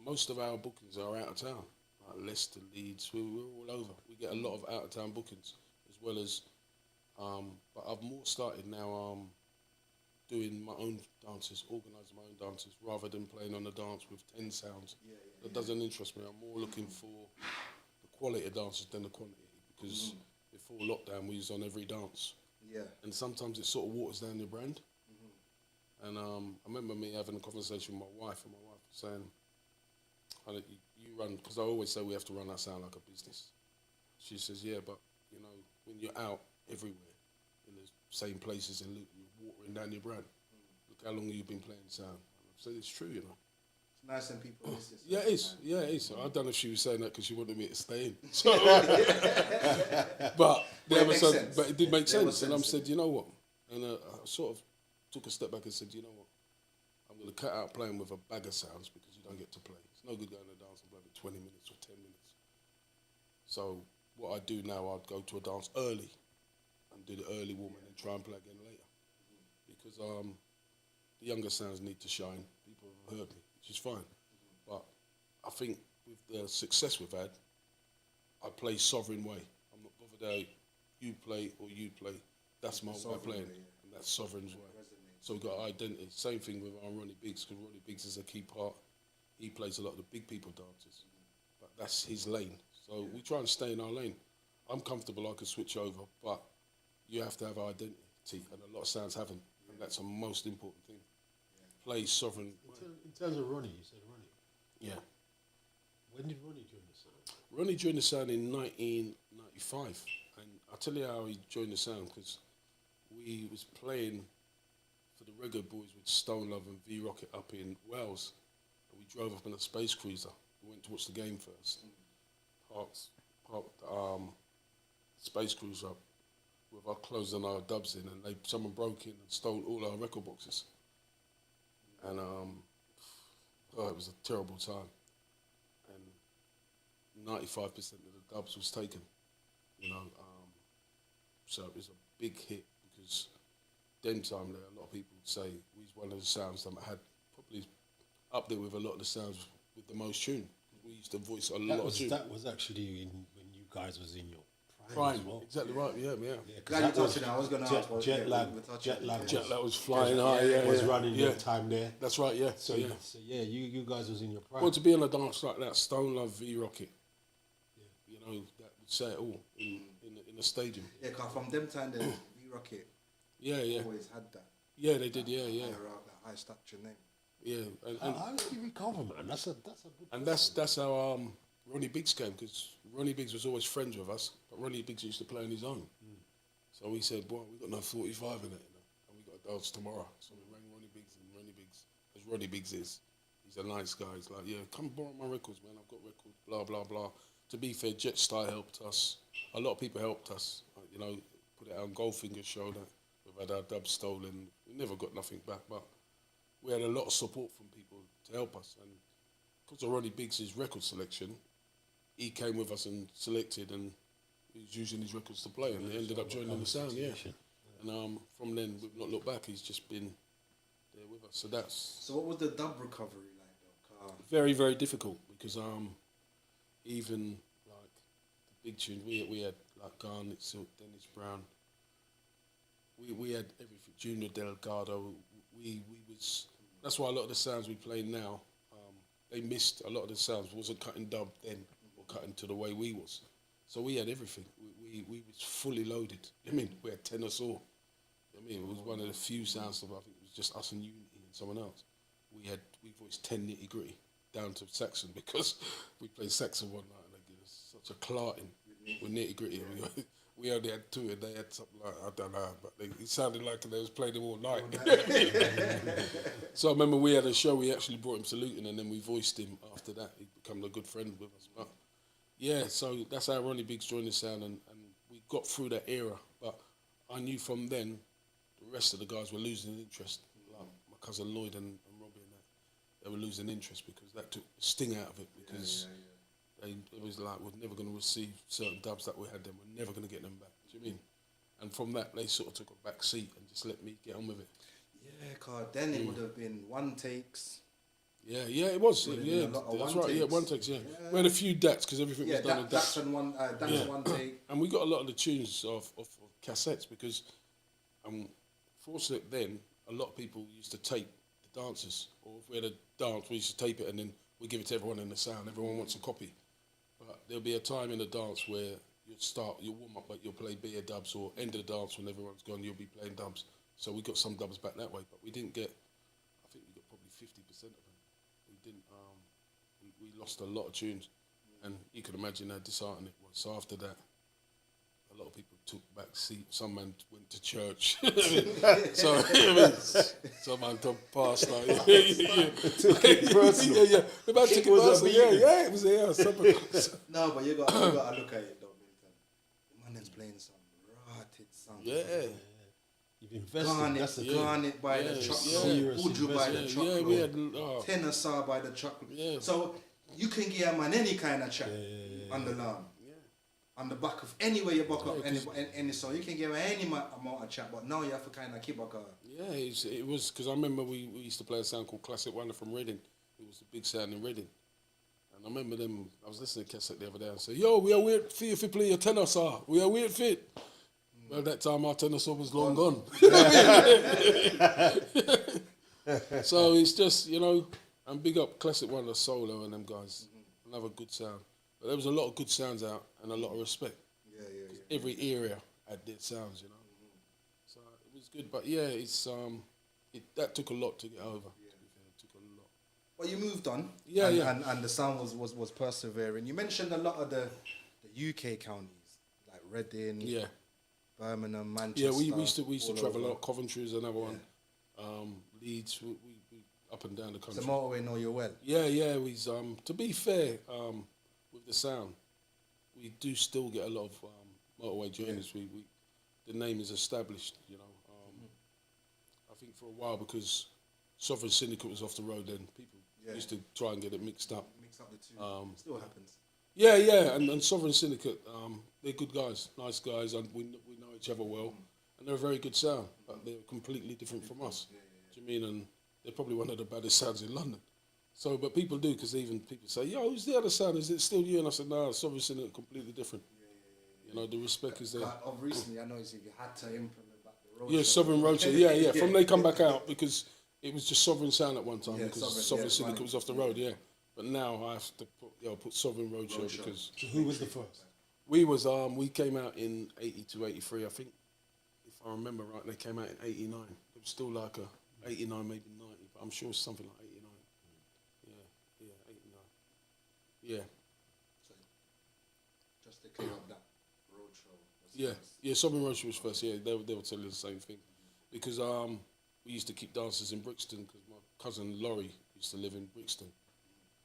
most of our bookings are out of town, like Leicester, Leeds. We're all over. We get a lot of out of town bookings, as well as. But I've more started now doing my own dances, organising my own dances, rather than playing on a dance with 10 sounds. That doesn't interest me. I'm more looking for the quality of dances than the quantity, because before lockdown we was on every dance. Yeah. And sometimes it sort of waters down your brand. And I remember me having a conversation with my wife, and my wife was saying, you run, because I always say we have to run our sound like a business. She says, yeah, but, you know, when you're out everywhere, in the same places in Luton, you're watering down your brand. Look how long you've been playing sound. So it's true, you know. It's nice when people listen. Yeah, it is. Yeah, it is. I don't know if she was saying that because she wanted me to stay in. So, but it did make sense. And I said, you know what? And I sort of took a step back and said, you know what? I'm going to cut out playing with a bag of sounds because you don't get to play. It's no good going to dance and play for 20 minutes or 10 minutes. So what I do now, I'd go to a dance early and do the early warm and then try and play again later. Because the younger sounds need to shine. People have heard me, which is fine. But I think with the success we've had, I play sovereign way. I'm not bothered how you play or you play. That's my way of playing, and that's sovereign's way. So we've got identity. Same thing with Ronnie Biggs, because Ronnie Biggs is a key part. He plays a lot of the big people dances, but that's his lane. So we try and stay in our lane. I'm comfortable, I can switch over, but you have to have identity, and a lot of sounds haven't, and that's the most important thing. Play sovereign. In terms of Ronnie, you said Ronnie. Yeah. When did Ronnie join the sound? Ronnie joined the sound in 1995, and I'll tell you how he joined the sound, because we was playing for the Reggae Boys with Stone Love and V Rocket up in Wales, and we drove up in a space cruiser. We went to watch the game first. Parked space cruiser up with our clothes and our dubs in, and someone broke in and stole all our record boxes. And God, it was a terrible time. And 95% of the dubs was taken, you know. So it was a big hit because them time there, a lot of people would say we was one of the sounds that had probably up there with a lot of the sounds with the most tune. We used to voice a lot of tune. That was actually when you guys was in your prime as well. Exactly right, yeah. Glad you touched it. I was going to ask. Jet lag Was flying high, was running your time there. That's right, yeah. So you guys was in your prime. Well, to be on a dance like that, Stone Love V Rocket, you know, that would say it all in the stadium. Yeah, cause from them time, the V Rocket. Yeah. Always had that. Yeah, they did. Yeah. That high stature name. Yeah, and how did you recover, man? That's a good. And that's how Ronnie Biggs came, because Ronnie Biggs was always friends with us, but Ronnie Biggs used to play on his own. So we said, boy, we got no 45 in it, you know, and we got a dance tomorrow. So we rang Ronnie Biggs, and Ronnie Biggs, as Ronnie Biggs is, he's a nice guy. He's like, yeah, come borrow my records, man. I've got records, blah, blah, blah. To be fair, Jetstar helped us. A lot of people helped us, you know, put it on Goldfinger's show that we've had our dubs stolen. We never got nothing back, but we had a lot of support from people to help us. And because of Ronnie Biggs' record selection, he came with us and selected, and he was using his records to play, and he ended up joining the sound, And from then, we've not looked back. He's just been there with us. So that's... So what was the dub recovery like, though? Very, very difficult, because even like the big tunes, we had like Garnet Silk, Dennis Brown. We had everything. Junior Delgado. We was... That's why a lot of the sounds we play now, they missed a lot of the sounds. Wasn't cutting dub then, or cutting to the way we was. So we had everything. We was fully loaded. I mean, we had tenor saw. I mean, it was one of the few sounds of, I think it was just us and Unity and someone else. We voiced 10 Nitty Gritty down to Saxon, because we played Saxon one night and they gave us such a clarting with Nitty Gritty. We only had two, and they had something like, I don't know, but it sounded like they was playing them all night. So I remember we had a show, we actually brought him saluting, and then we voiced him after that. He became a good friend with us. But yeah, so that's how Ronnie Biggs joined the sound, and we got through that era. But I knew from then, the rest of the guys were losing interest. Like my cousin Lloyd and Robbie and that, they were losing interest, because that took the sting out of it, because... It was like, we're never going to receive certain dubs that we had then. We're never going to get them back. Do you mean? And from that, they sort of took a back seat and just let me get on with it. Yeah, cause then it would have been one takes. Yeah, it was. Yeah, that's right. Yeah, one takes. Yeah, we had a few dats, because everything was done in dats. That's one take. And we got a lot of the tunes of cassettes, because fortunately then a lot of people used to tape the dances, or if we had a dance, we used to tape it and then we give it to everyone in the sound. Everyone wants a copy. But there'll be a time in the dance where you'll warm up, but you'll play beer dubs, or end of the dance when everyone's gone, you'll be playing dubs. So we got some dubs back that way, but we didn't get, I think we got probably 50% of them. We didn't, we lost a lot of tunes, and you can imagine how disheartening it was. So after that, a lot of people took back seat. Some man went to church. So some man took pastor. Took it personal. Yeah. The man took it personal. Yeah, it was No, but you got to look at it though, Milton. The man is playing some rotted songs. Yeah. You've invested. Garnet by the chocolate. Uju by the chocolate. Yeah, we had Tenor saw by the chocolate. Yeah. So you can give a man any kind of track on the lawn. On the back of anywhere you buck up any song, you can give any amount of chat, but now you have to kind of keep a going. Yeah, it was, because I remember we used to play a sound called Classic Wonder from Reading. It was a big sound in Reading. And I remember them, I was listening to cassette the other day and say, yo, we are weird fit if you play your tenor saw. We are weird fit. Well, that time our tenor saw was long gone. So it's just, you know, and big up Classic Wonder, Solo and them guys. Another good sound. But there was a lot of good sounds out and a lot of respect. Yeah. Every area had their sounds, you know. So it was good, but yeah, it's that took a lot to get over. Yeah. To be fair, it took a lot. Well, you moved on. Yeah. And the sound was persevering. You mentioned a lot of the UK counties, like Reading, Birmingham, Manchester. Yeah, we used to travel a lot. Coventry is another one. Leeds, we up and down the country. So motorway know you well. Yeah. We to be fair, with the sound, we do still get a lot of motorway journeys. The name is established, you know. I think for a while, because Sovereign Syndicate was off the road, then people Yeah. Used to try and get it mixed up. Mix up the two. Still happens. Yeah, yeah, and Sovereign Syndicate, they're good guys, nice guys, and we know each other well, and they're a very good sound, but they're completely different from us. Do you mean? And they're probably one of the baddest sounds in London. So, but people do, because even people say, "Yo, who's the other sound? Is it still you?" And I said, "No, Sovereign Syndicate, completely different." You know, the respect is there. Of recently, I noticed you had to implement back the road. Yeah, Sovereign Roadshow. Yeah. From they come back out, because it was just Sovereign Sound at one time, because Sovereign Syndicate was off the road. Yeah, but now I have to put Sovereign Roadshow because. So who was the first? We came out in 82, 83, I think. If I remember right, they came out in 89. It was still like a 89, maybe 90, but I'm sure it's something like 89. Yeah, 89. Yeah. So, just to clear up that roadshow. Yeah, Sovereign Roadshow was first. Yeah, they will tell you the same thing, because we used to keep dances in Brixton, because my cousin Laurie used to live in Brixton,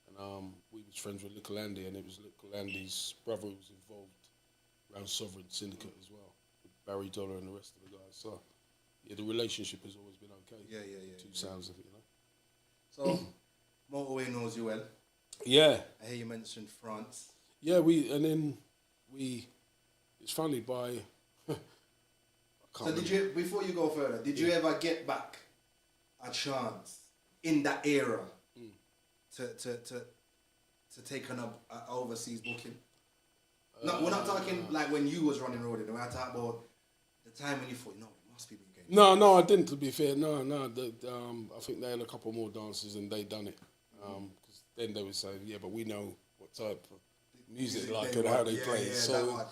and we was friends with Little Andy, and it was Little Andy's brother who was involved around Sovereign Syndicate as well, with Barry Dollar and the rest of the guys. So yeah, the relationship has always been okay. Yeah. Two sounds of it, you know. So, Motorway knows you well. Yeah. I hear you mentioned France. Yeah, it's funny by. So did you, before you go further, did you ever get back a chance in that era to take an overseas booking? No, we're not talking like when you was running road. We're talking about the time when you thought, no, it must be big game. No, I didn't. To be fair, no. I think they had a couple more dances and they done it. Because then they would say, yeah, but we know what type of music like and how they play. Yeah, so,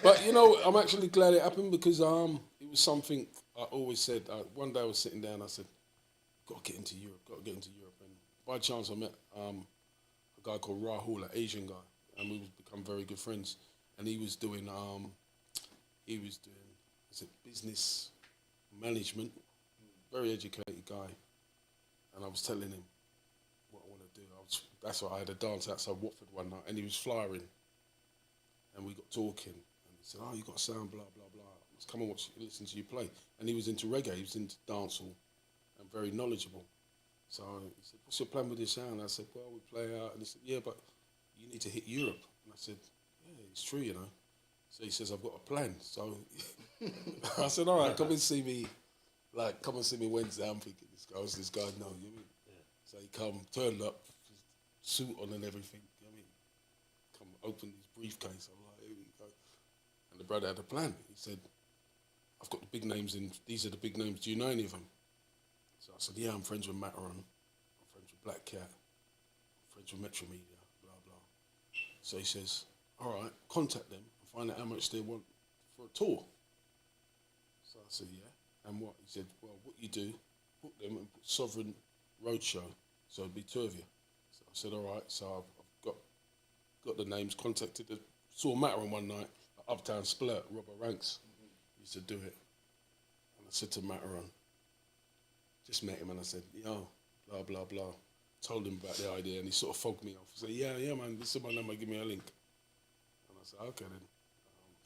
but you know, I'm actually glad it happened, because it was something I always said. One day I was sitting down, I said, got to get into Europe. And by chance I met a guy called Rahul, an Asian guy, and we become very good friends. And he was doing business management, very educated guy. And I was telling him what I want to do. That's why I had a dance outside Watford one night, and he was flying. And we got talking, and he said, "Oh, you got a sound, blah blah blah. Let's come and listen to you play." And he was into reggae, he was into dancehall, and very knowledgeable. So he said, "What's your plan with your sound?" I said, "Well, we play out." And he said, "Yeah, but you need to hit Europe." And I said, "Yeah, it's true, you know." So he says, "I've got a plan." So I said, "All right, come and see me. Come and see me Wednesday." I'm thinking, this guy, no, you mean? Yeah. So he turned up, suit on and everything. You know what I mean? Come open his briefcase. I'm like, here we go. And the brother had a plan. He said, "I've got the big names in. These are the big names. Do you know any of them?" So I said, "Yeah, I'm friends with Mataron. I'm friends with Black Cat. I'm friends with Metro Media, blah, blah." So he says, "All right, contact them and find out how much they want for a tour." So I said, "Yeah. And what?" He said, "Well, what you do, book them and put Sovereign Roadshow. So it'd be two of you." So I said, "All right." So I've got the names, saw Mataron one night at Uptown Splurt, Robert Ranks. He used to do it. And I said to Mataron, just met him, and I said, "Yo, blah, blah, blah." Told him about the idea, and he sort of fogged me off. He said, yeah, man, this is my number, give me a link. And I said, "Okay then."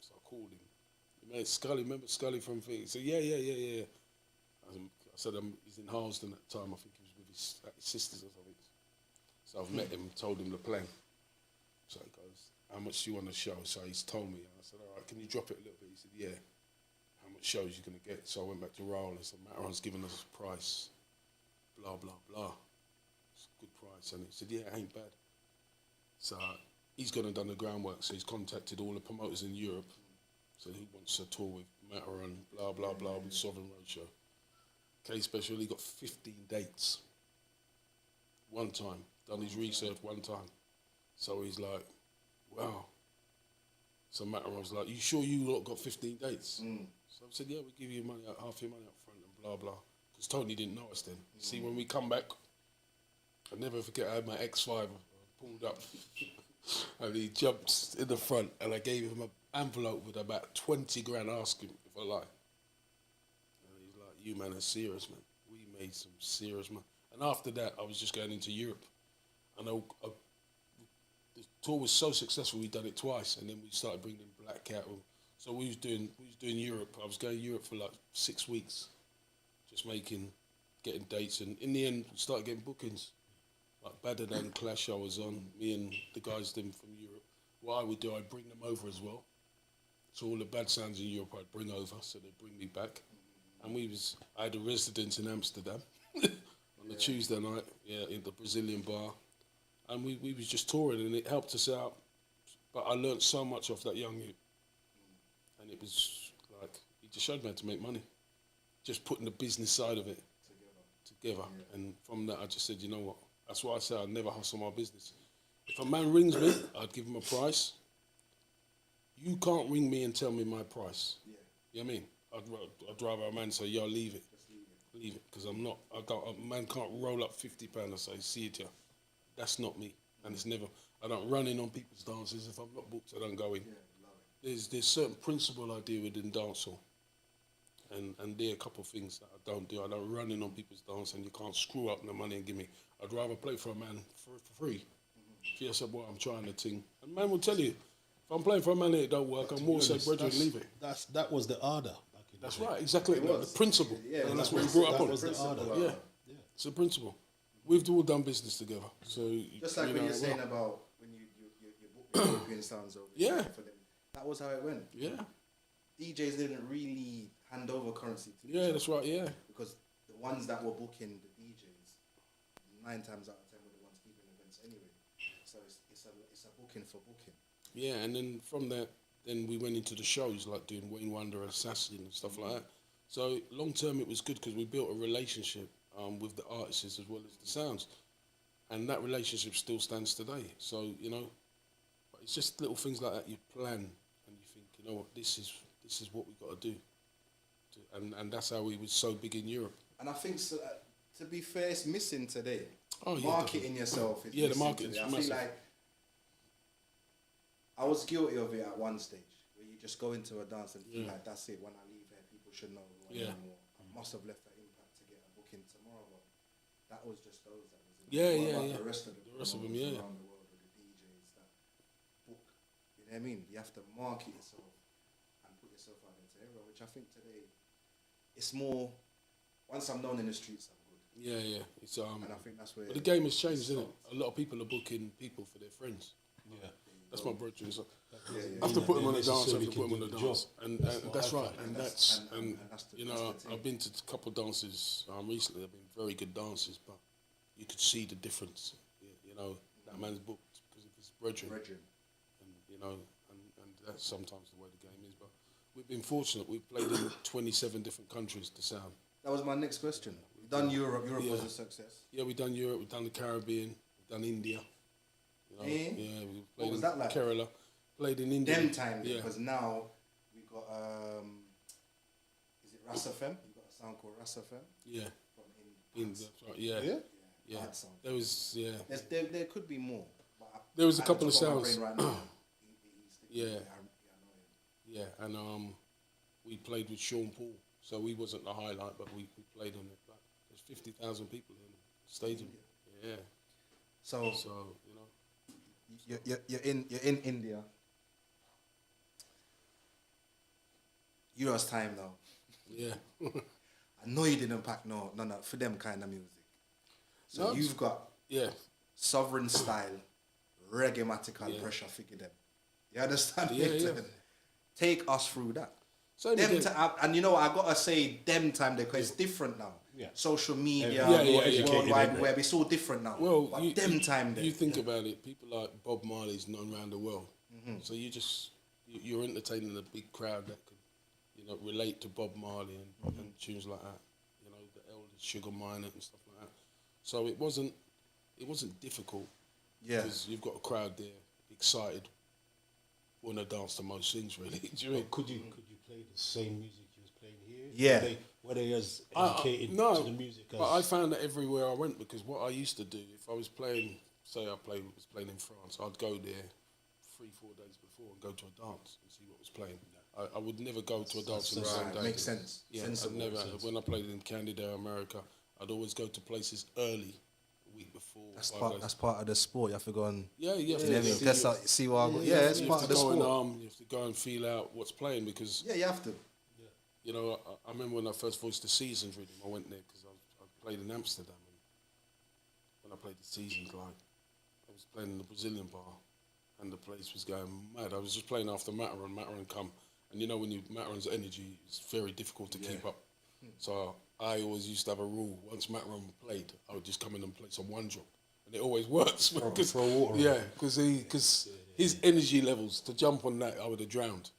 So I called him. "Mate, Skully, remember Skully from thing?" He said, yeah. I said, he's in Harlesden at the time. I think he was with his sisters or something. So I've met him, told him the plan. So he goes, "How much do you want to show?" So he's told me. And I said, "All right, can you drop it a little bit?" He said, "Yeah." "How much shows you going to get?" So I went back to Raul and said, "Mataron's giving us a price, blah, blah, blah. It's a good price." And he said, "Yeah, it ain't bad." So he's gone and done the groundwork. So he's contacted all the promoters in Europe. So he wants a tour with Mataron, blah, blah, blah, with Sovereign Roadshow. KSpecial, he got 15 dates. One time. Done his research one time. So he's like, wow. So Mataron was like, "You sure you lot got 15 dates?" So I said, "Yeah, we'll give you money, half your money up front and blah, blah." Because Tony didn't know us then. See, when we come back, I'll never forget, I had my X5 pulled up. And he jumped in the front, and I gave him an envelope with about 20 grand, asking if I lie. And he's like, "You man are serious, man. We made some serious money." And after that, I was just going into Europe. And the tour was so successful, we done it twice, and then we started bringing Black Cat. So we was doing Europe. I was going to Europe for like 6 weeks, just getting dates, and in the end, we started getting bookings. like Better Than Clash I was on, me and the guys them from Europe. What I would do, I'd bring them over as well. So all the bad sounds in Europe I'd bring over, so they'd bring me back. And I had a residence in Amsterdam on the Tuesday night, in the Brazilian bar. And we was just touring, and it helped us out. But I learned so much off that young youth. And it was like, he just showed me how to make money. Just putting the business side of it together. Yeah. And from that, I just said, you know what? That's why I say I never hustle my business. If a man rings me, I'd give him a price. You can't ring me and tell me my price. Yeah. You know what I mean? I'd rather a man say, yo, leave it. Leave it, because a man can't roll up £50 and say, see it here. That's not me. And it's never, I don't run in on people's dances. If I'm not booked, I don't go in. Yeah, there's certain principle I deal with in dancehall. And there are a couple of things that I don't do. I don't run in on people's dance, and you can't screw up the money and give me. I'd rather play for a man for free. If you said, well, I'm trying to ting. And man will tell you, if I'm playing for a man and it don't work, I'm more said, brethren, leave it. That was the order. That's right, exactly. The principle. Yeah, and that's what we brought up on. Yeah, it's a principle. We've all done business together. So just like when you're saying about when you book European sounds over for them, that was how it went. Yeah. DJs didn't really hand over currency to each other. That's right, yeah. Because the ones that were booking the DJs, 9 times out of 10 were the ones keeping events anyway. So it's a booking for booking. Yeah, and then from that, then we went into the shows, like doing Wayne Wonder, Assassin and stuff like that. So long term it was good because we built a relationship with the artists as well as the sounds. And that relationship still stands today. So, you know, but it's just little things like that you plan and you think, you know what, this is what we got to do. And that's how we was so big in Europe. And I think, so, to be fair, it's missing today. Oh, yeah, marketing yourself is the marketing today. I feel like I was guilty of it at one stage, where you just go into a dance and feel like that's it. When I leave here, people should know who I am. Or I must have left that impact to get a booking tomorrow. But that was just those that was in the rest of them, around the world with the DJs that book. You know what I mean? You have to market yourself and put yourself out there to everyone, which I think today it's more. Once I'm known in the streets, I'm good. Yeah. It's and I think that's where. But the game has changed, isn't it? A lot of people are booking people for their friends. Yeah. That's my brother. So I have to put him on the dance. I have to put him on the dance, and that's right. And that's you know, I've been to a couple of dances recently. They've been very good dances, but you could see the difference. You know, that man's booked because of his brethren, and you know, and that's sometimes the way the game is. But we've been fortunate. We've played in 27 different countries to sound. That was my next question. We've done Europe. Europe was a success. Yeah, we've done Europe. We've done the Caribbean. We've done India. You know, we played what was that like? Kerala, played in India. Them time, because now we got is it Ras FM? You got a sound called Ras FM? Yeah. From That's right. Yeah. There was There could be more. But there was a couple of sounds. Right now. And we played with Sean Paul, so we wasn't the highlight, but we played on it. But there's 50,000 people in the stadium. Yeah. So you know. You're in India. Euros time now. Yeah. I know you didn't pack no for them kind of music. So you've got sovereign style, reggae-matical pressure figure them. You understand? Take us through that. So and you know what, I gotta say them time because it's different now. Yeah. Social media, World Wide Web, it's all different now. Well, but you think about it, people like Bob Marley's known around the world. Mm-hmm. So you're entertaining a big crowd that could, you know, relate to Bob Marley and tunes like that. You know, the Elders, Sugar Minor and stuff like that. So it wasn't difficult. Yeah. Because you've got a crowd there, excited, want to dance to most things really. Do you mean? Could you play the same music you was playing here? Yeah. Were they as educated to the music? But I found that everywhere I went, because what I used to do, if I was playing, say I was playing in France, I'd go there 3-4 days before and go to a dance and see what was playing. I would never go to a dance on the same day. Makes sense. Yeah, I'd never. When I played in Canada, America, I'd always go to places early, a week before. That's part of the sport. You have to go and see what I got. Yeah, it's part of the sport. You have to go and feel out what's playing because. Yeah, you have to. You know, I remember when I first voiced the Seasons rhythm, I went there because I played in Amsterdam. And when when I played the seasons, like I was playing in the Brazilian bar, and the place was going mad. I was just playing after Mataran come, and you know when Mataran's energy is very difficult to keep up. So I always used to have a rule: once Mataran played, I would just come in and play some one drop, and it always works. Throw water. Yeah, because his energy levels to jump on that, I would have drowned.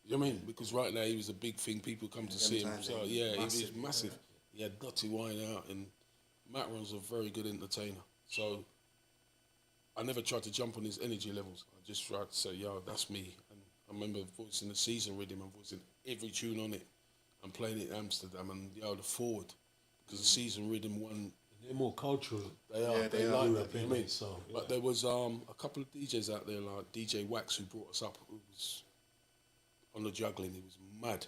You know what I mean? Because right now he was a big thing. People come to see him. So yeah, he was massive. He had Dotty Wine out, and Mataran's a very good entertainer. So I never tried to jump on his energy levels. I just tried to say, yo, that's me. And I remember voicing the season rhythm and voicing every tune on it and playing it in Amsterdam and yo, the forward. Because the season rhythm won. They're more cultural. They are. They like that. You know what I mean? So, yeah. But there was a couple of DJs out there, like DJ Wax, who brought us up, who was on the juggling. He was mad.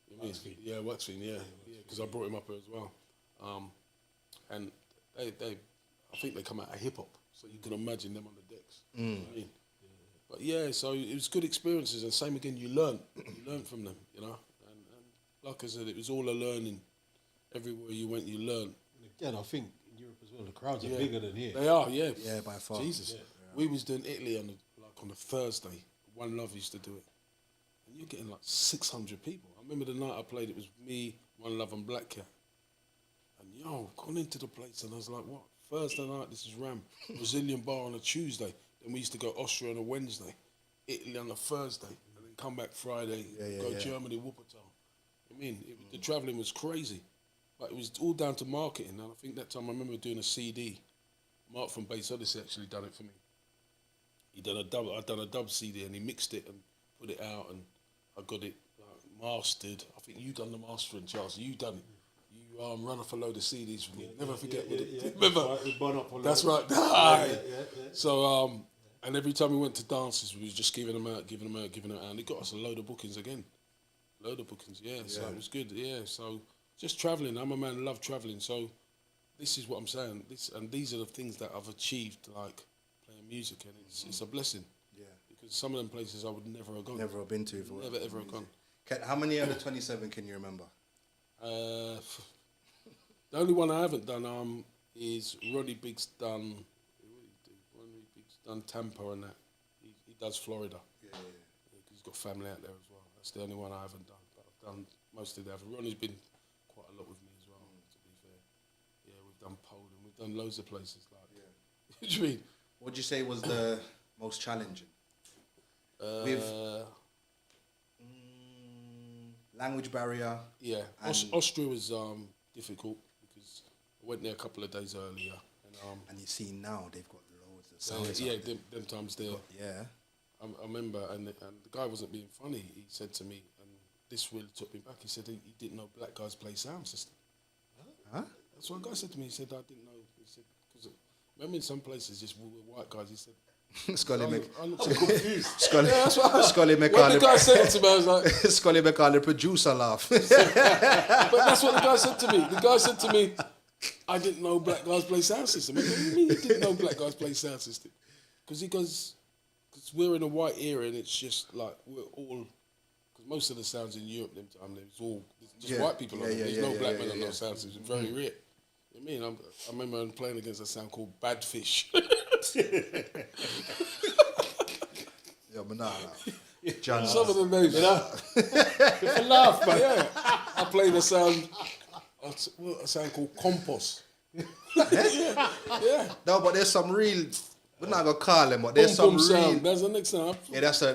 You know what I mean? Yeah, Waxing, yeah. Because I brought him up as well. And they, I think they come out of hip-hop. So you can imagine them on the decks. You know what I mean? But yeah, so it was good experiences, and same again, you learn from them, you know. And like I said, it was all a learning. Everywhere you went, you learned. Again, I think in Europe as well, the crowds are bigger than here. They are, yeah. Yeah, by far. Jesus, Yeah. we was doing Italy on a Thursday. One Love used to do it, and you're getting like 600 people. I remember the night I played, it was me, One Love, and Black Cat. And yo, gone into the place, and I was like, what? Thursday night, this is Ram. Brazilian bar on a Tuesday. Then we used to go Austria on a Wednesday, Italy on a Thursday, and then come back Friday, go Germany, Wuppertal. I mean, the travelling was crazy, but it was all down to marketing. And I think that time I remember doing a CD. Mark from Bass Odyssey actually done it for me. I'd done a dub CD, and he mixed it and put it out, and I got it mastered. I think you done the mastering, Charles. You done it. You run off a load of CDs for me. Never forget. Remember? That's right. So, and every time we went to dances, we was just giving them out, and it got us a load of bookings again. So it was good. Yeah, so just travelling. I'm a man who love travelling. So this is what I'm saying. These are the things that I've achieved, like playing music, and it's a blessing. Yeah. Because some of them places I would never have gone. Never have been to. Never ever have gone. How many out of 27 can you remember? The only one I haven't done is Ronnie Biggs done. Ronnie Biggs done Tampa and that. He does Florida. Yeah. He's got family out there as well. That's the only one I haven't done. But I've done most of the other. Ronnie's been quite a lot with me as well. To be fair, yeah, we've done Poland. We've done loads of places. Like, what do you mean? What would you say was the most challenging? With language barrier. Yeah, Austria was difficult because I went there a couple of days earlier. And you see now they've got loads of sounds. Yeah, them times there. Yeah. I remember, and the guy wasn't being funny. He said to me, and this really took me back. He said he didn't know black guys play sound system. Huh? That's what a guy said to me. He said I didn't know. He said because remember in some places just white guys. He said. Scully I make looked so confused. Scully make when the guy said it to me, I was like, Scully make all the producer laugh. But that's what the guy said to me. The guy said to me, I didn't know black guys play sound system. I said, what do you mean you didn't know black guys play sound system? Because we're in a white era, and it's just like we're all. Because most of the sounds in Europe, them time, there's just white people on it. There's no black men on those sound systems. Very rare. I mean, I remember playing against a sound called Bad Fish. Yeah, but nah. John, some of the names, you know, it's a laugh, man. Yeah, I played a sound called Compost. Yeah. No, but there's some real. We're not gonna call them, but there's some real. Sound. That's the next sound. Yeah, that's I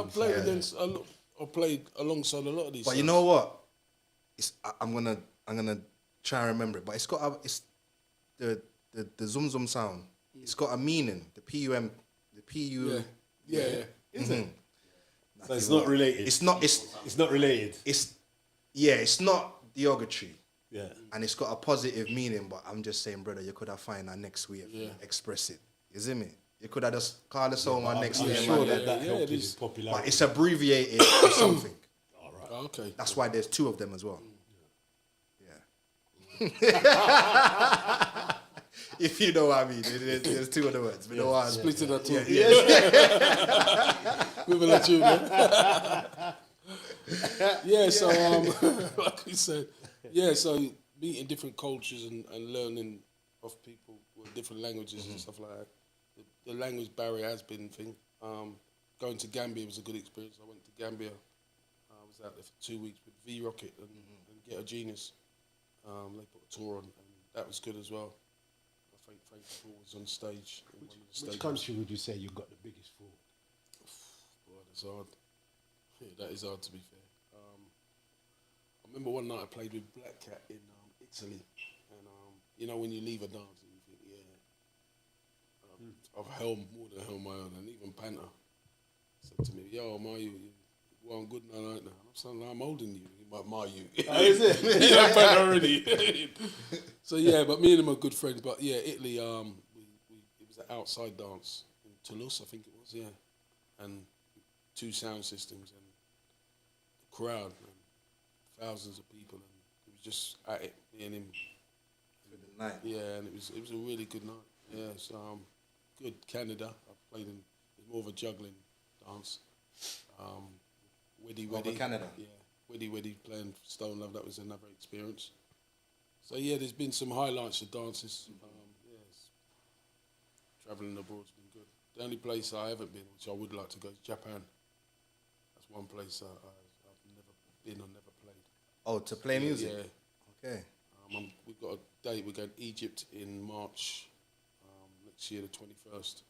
played against. I played alongside a lot of these. But sounds. you know what? I'm gonna try and remember it. But it's got the zoom zoom sound. It's got a meaning. The PUM. Yeah. Is it? So it's not related. It's not related. It's not derogatory. Yeah. And it's got a positive meaning, but I'm just saying, brother, you could have found our next way of express it. You see me? You could have just called the song our next I'm name. sure that helped with popularity. But it's abbreviated or something. All right. Oh, okay. That's why there's two of them as well. Yeah. If you know what I mean, there's two of the words. You know what I mean? Split it up two. Yeah. We'll let you, man. Yeah, so like we said, so meeting different cultures and learning of people with different languages and stuff like that. The language barrier has been a thing. Going to Gambia was a good experience. I went to Gambia. I was out there for 2 weeks with V Rocket and Get a Genius. They put a tour on, and that was good as well. I think Frank Paul was on stage. Which country would you say you got the biggest for? Boy, that's hard. Yeah, that is hard, to be fair. I remember one night I played with Black Cat in Italy, and you know when you leave a dance and you think, I've held more than held my own, and even Panther said to me, "Yo, Ma, you weren't good night now." And I'm saying, "I'm holding you." He might Ma you. Oh, is it? Yeah, Panther already. So yeah, but me and him are good friends. But yeah, Italy, it was an outside dance in Toulouse, I think it was, yeah, and 2 sound systems and the crowd and thousands of people, and it was just at it, me and him. For the night. Yeah, and it was a really good night. Yeah, so good. Canada, I played in. It's more of a juggling dance. Weddy Weddy. Canada. Yeah, Weddy Weddy playing Stone Love. That was another experience. So yeah, there's been some highlights of dances. Yes, traveling abroad's been good. The only place I haven't been, which I would like to go, is Japan. That's one place I've never been or never played. Oh, to play music? Yeah. Okay. We've got a date. We're going to Egypt in March next year, the 21st.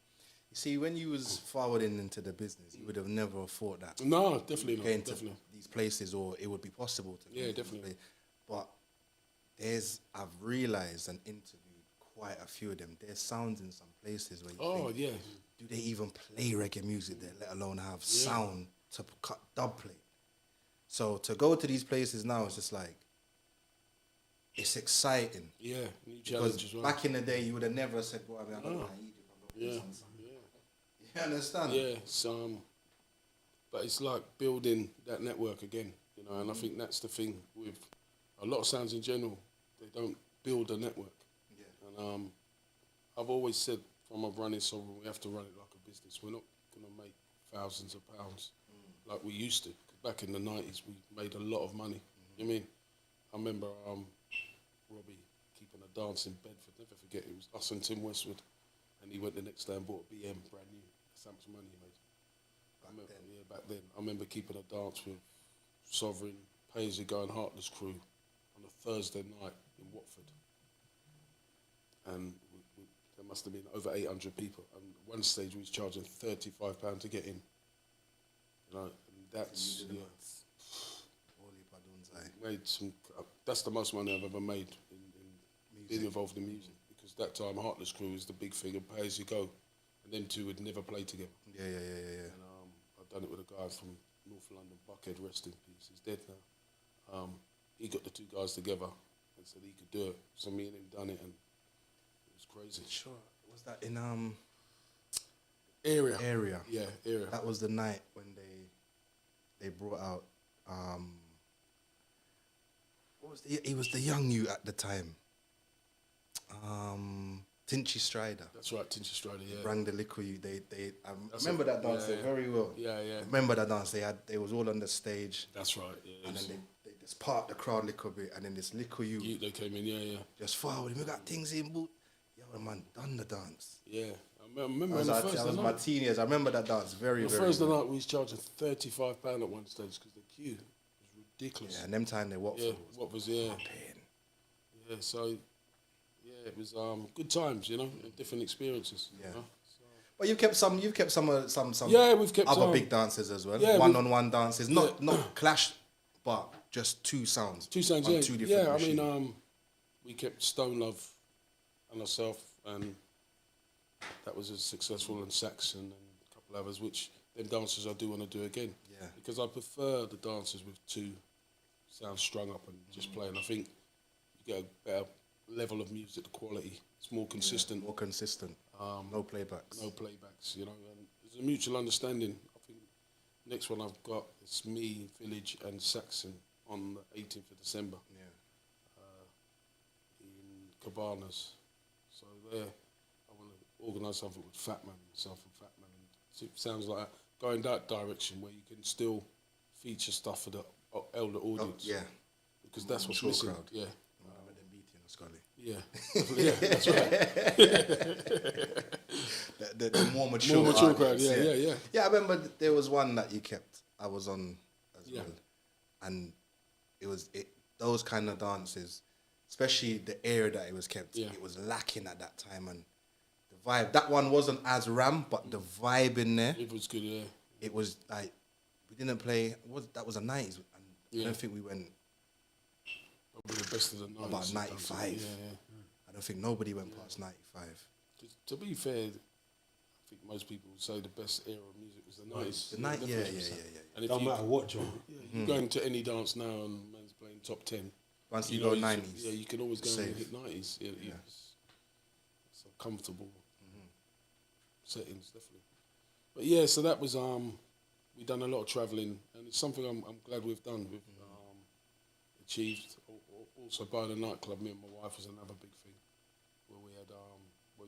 You see, when you was forwarding into the business, you would have never thought that. No, definitely not. Going to Definitely. these places, or it would be possible to. Yeah, definitely. But I've realised and interviewed quite a few of them. There's sounds in some places where you think, yeah. do they even play reggae music there, let alone have sound to cut dub plate? So to go to these places now is just like, it's exciting. Yeah, new challenge as well. Back in the day, you would have never said, "Boy, I'm going to Egypt. I'm going to play some." You understand? Yeah, but it's like building that network again, you know. And I think that's the thing with a lot of sounds in general. They don't build a network. Yeah. And I've always said, from a running sovereign, we have to run it like a business. We're not going to make thousands of pounds like we used to. 'Cause back in the 90s, we made a lot of money. You know what I mean? I remember Robbie keeping a dance in Bedford. Never forget, it was us and Tim Westwood, and he went the next day and bought a BM, brand new. That's how much money he made. Back then. I remember keeping a dance with Sovereign, Pay As You Go and Heartless Crew on a Thursday night in Watford, and there must have been over 800 people. And at one stage, we was charging £35 to get in. You know, and that's made some. That's the most money I've ever made in being involved in music, because that time Heartless Crew was the big thing, and Pay As You Go, and them two would never play together. Yeah. And I've done it with a guy from North London, Buckhead, rest in peace. He's dead now. He got the 2 guys together and said he could do it. So me and him done it, and it was crazy. Sure. Was that in Area? Yeah, Area. That was the night when they brought out he was the young you at the time. Tinchy Strider. That's right, Tinchy Strider. Yeah. Rang the liquor you. I remember that dance very well. Yeah. I remember that dance. They was all on the stage. That's right. Yeah. And then they just part the crowd little bit, and then this liquor you. They came in. Yeah. Just forward. We got things in boot. Yo, man, done the dance. Yeah. I remember I was my teenagers. I remember that dance very. The Thursday night we was charging £35 at one stage because the queue was ridiculous. Yeah, and them time they Watford. Yeah, what was Yeah, so it was good times, you know, different experiences. Yeah. You know? But you've kept some. Yeah, we've kept other some big dances as well. Yeah, one-on-one dances, not clash, but just 2 sounds. 2 sounds. On Yeah, 2 different machines. I mean, we kept Stone Love and myself, and that was as successful, and Saxon and a couple others, which them dances I do want to do again. Yeah. Because I prefer the dances with 2 sounds strung up and just playing. I think you get a better level of music, the quality. It's more consistent. More consistent. No playbacks. No playbacks, you know. And there's a mutual understanding. I think next one I've got is me, Village and Saxon on the 18th of December. Yeah. In Cabanas. So there, I want to organise something with Fatman, myself and Fatman. And it sounds like going that direction where you can still feature stuff for the elder audience. Yeah. Because that's what's missing. Crowd. Yeah. Them beating Skully. Yeah, yeah, that's right. the more mature, crowd. Yeah. Yeah, I remember there was one that you kept. I was on as Yeah. well, and those kind of dances, especially the area that it was kept. Yeah. It was lacking at that time, and the vibe. That one wasn't as ram, but the vibe in there. It was good. Yeah. It was like we didn't play. That was the 90s, and I don't think we went. Probably the best of the 90s. About 95. Yeah. I don't think nobody went past 95. To be fair, I think most people would say the best era of music was the 90s. The night, yeah. And if Don't matter what genre. you go into any dance now and man's playing top 10. Once you go 90s. Yeah, you can always go safe. and hit 90s. It's a comfortable settings, definitely. But yeah, so that was, we've done a lot of travelling, and it's something I'm glad we've done. We've achieved. Also, by the nightclub, me and my wife was another big thing, where we had,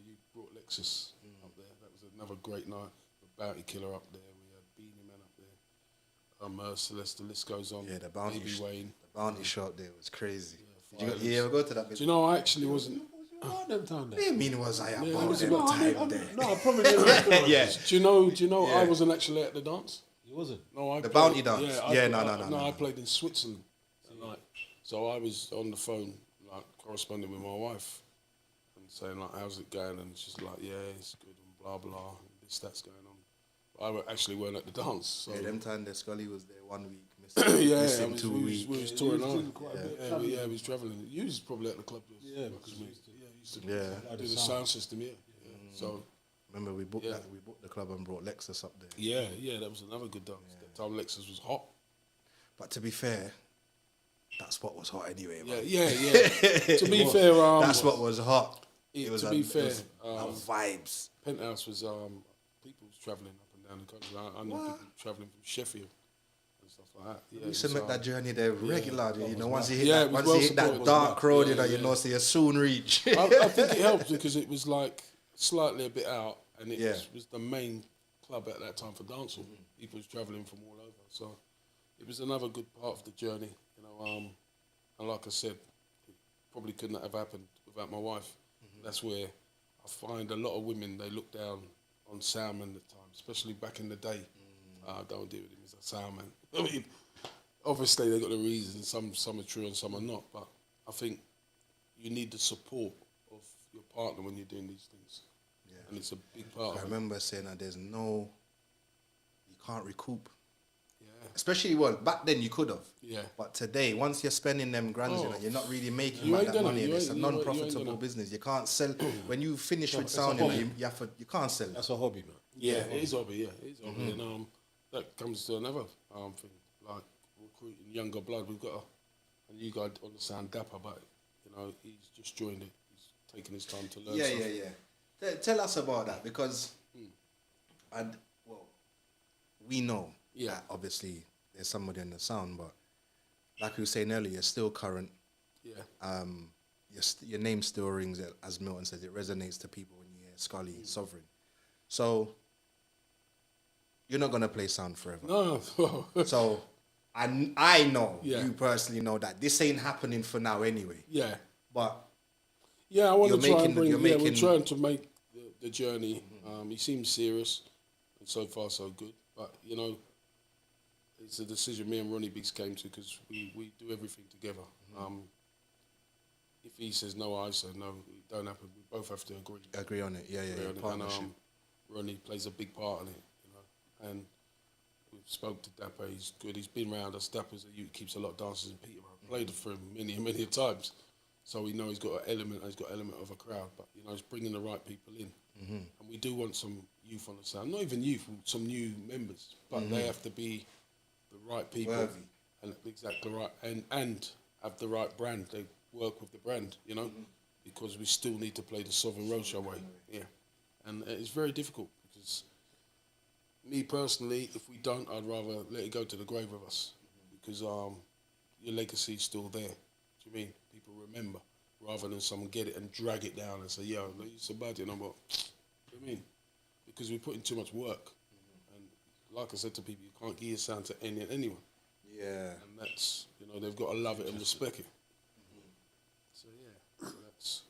you brought Lexus up there. That was another great night. The Bounty Killer up there. We had Beanie Man up there. Merciless, the list goes on. Yeah, the Bounty Baby Wayne. The Bounty shot there was crazy. Yeah, Did you ever go to that? Do you know, I actually wasn't. Them time there. I mean, was I it about was them about- time there? No, I probably didn't. Yeah. Do you know? I wasn't actually at the dance. He wasn't. No, I The played- Bounty dance? Yeah, Yeah, no. no. I played in Switzerland that night, so I was on the phone, like corresponding with my wife, and saying like, "How's it going?" And she's like, "Yeah, it's good," and blah blah. And that's going on. But I actually weren't at the dance. So. Yeah, them time the Skully was there 1 week. Yeah, missing 2 weeks. we was touring on. Yeah. We was travelling. You was probably at the club. Yeah, because we used to Yeah. do the sound system. Yeah. So. Remember we booked Yeah. that. We booked the club and brought Lexus up there. Yeah, that was another good dance. That time Lexus was hot. But to be fair, that spot was hot anyway. Man. Yeah. To be fair, That's what was hot. It was to be fair, vibes. Penthouse was people was travelling up and down the country. I know people travelling from Sheffield and stuff like that. Yeah, We used to make that journey there regularly. You know, once you hit Yeah, that, it was once you hit well that supported. dark road, Yeah, you know, you yeah. know, so you soon reach. I think it helped because it was like slightly a bit out, and it Yeah. was the main club at that time for dancehall. People was travelling from all over, so it was another good part of the journey. You know, and like I said, it probably couldn't have happened without my wife. That's where I find a lot of women, they look down on soundmen at the time, especially back in the day. Don't deal with him as a soundman. I mean, obviously they got the reasons. Some are true and some are not. But I think you need the support of your partner when you're doing these things. Yeah. And it's a big part I of it. remember saying that you can't recoup. Yeah. Especially, well, back then you could have. Yeah. But today, once you're spending them grands, you know, you're not really making You ain't that gonna- money. And you it's a ain't- you ain't non-profitable gonna- business. You can't sell. When you finish with it's a sounding, hobby. you can't sell. That's a hobby, man. Yeah, it is hobby. Yeah, it is hobby. And that comes to another thing, like recruiting younger blood. We've got and you guys understand Dapper, but you know he's just joined it. He's taking his time to learn. Yeah. Tell us about that because, we know. Yeah. That obviously, there's somebody in the sound, but like we were saying earlier, you're still current. Yeah. Your name still rings, as Milton says. It resonates to people when you hear Skully, Sovereign. So you're not gonna play sound forever. No. So I know Yeah. you personally know that this ain't happening for now anyway. Yeah. But Yeah, I want You're to try making- and bring. you're Yeah, we're making- trying to make the journey. He seems serious, and so far so good. But you know, it's a decision me and Ronnie Biggs came to because we do everything together. If he says no, I say no. It don't happen. We both have to agree. on it. Yeah. Agree on it. Partnership. And Ronnie plays a big part in it. You know, and we've spoke to Dapper. He's good. He's been around us. Dapper's a youth, keeps a lot of dancers in Peterborough. Played for him many times. So we know he's got an element. He's got an element of a crowd, but you know he's bringing the right people in, and we do want some youth on the sound. Not even youth, some new members, but they have to be the right people, Worthy. and exactly right, and have the right brand. They work with the brand, you know, because we still need to play the Sovereign Roadshow way. Yeah, and it's very difficult because me personally, if we don't, I'd rather let it go to the grave with us because your legacy is still there. Do you mean people remember rather than someone get it and drag it down and say, "Yo, no, you so bad," you know what? Do you mean? Because we put in too much work, and like I said to people, you can't give your sound to anyone, Yeah. and that's they've got to love it and respect it. So yeah, that's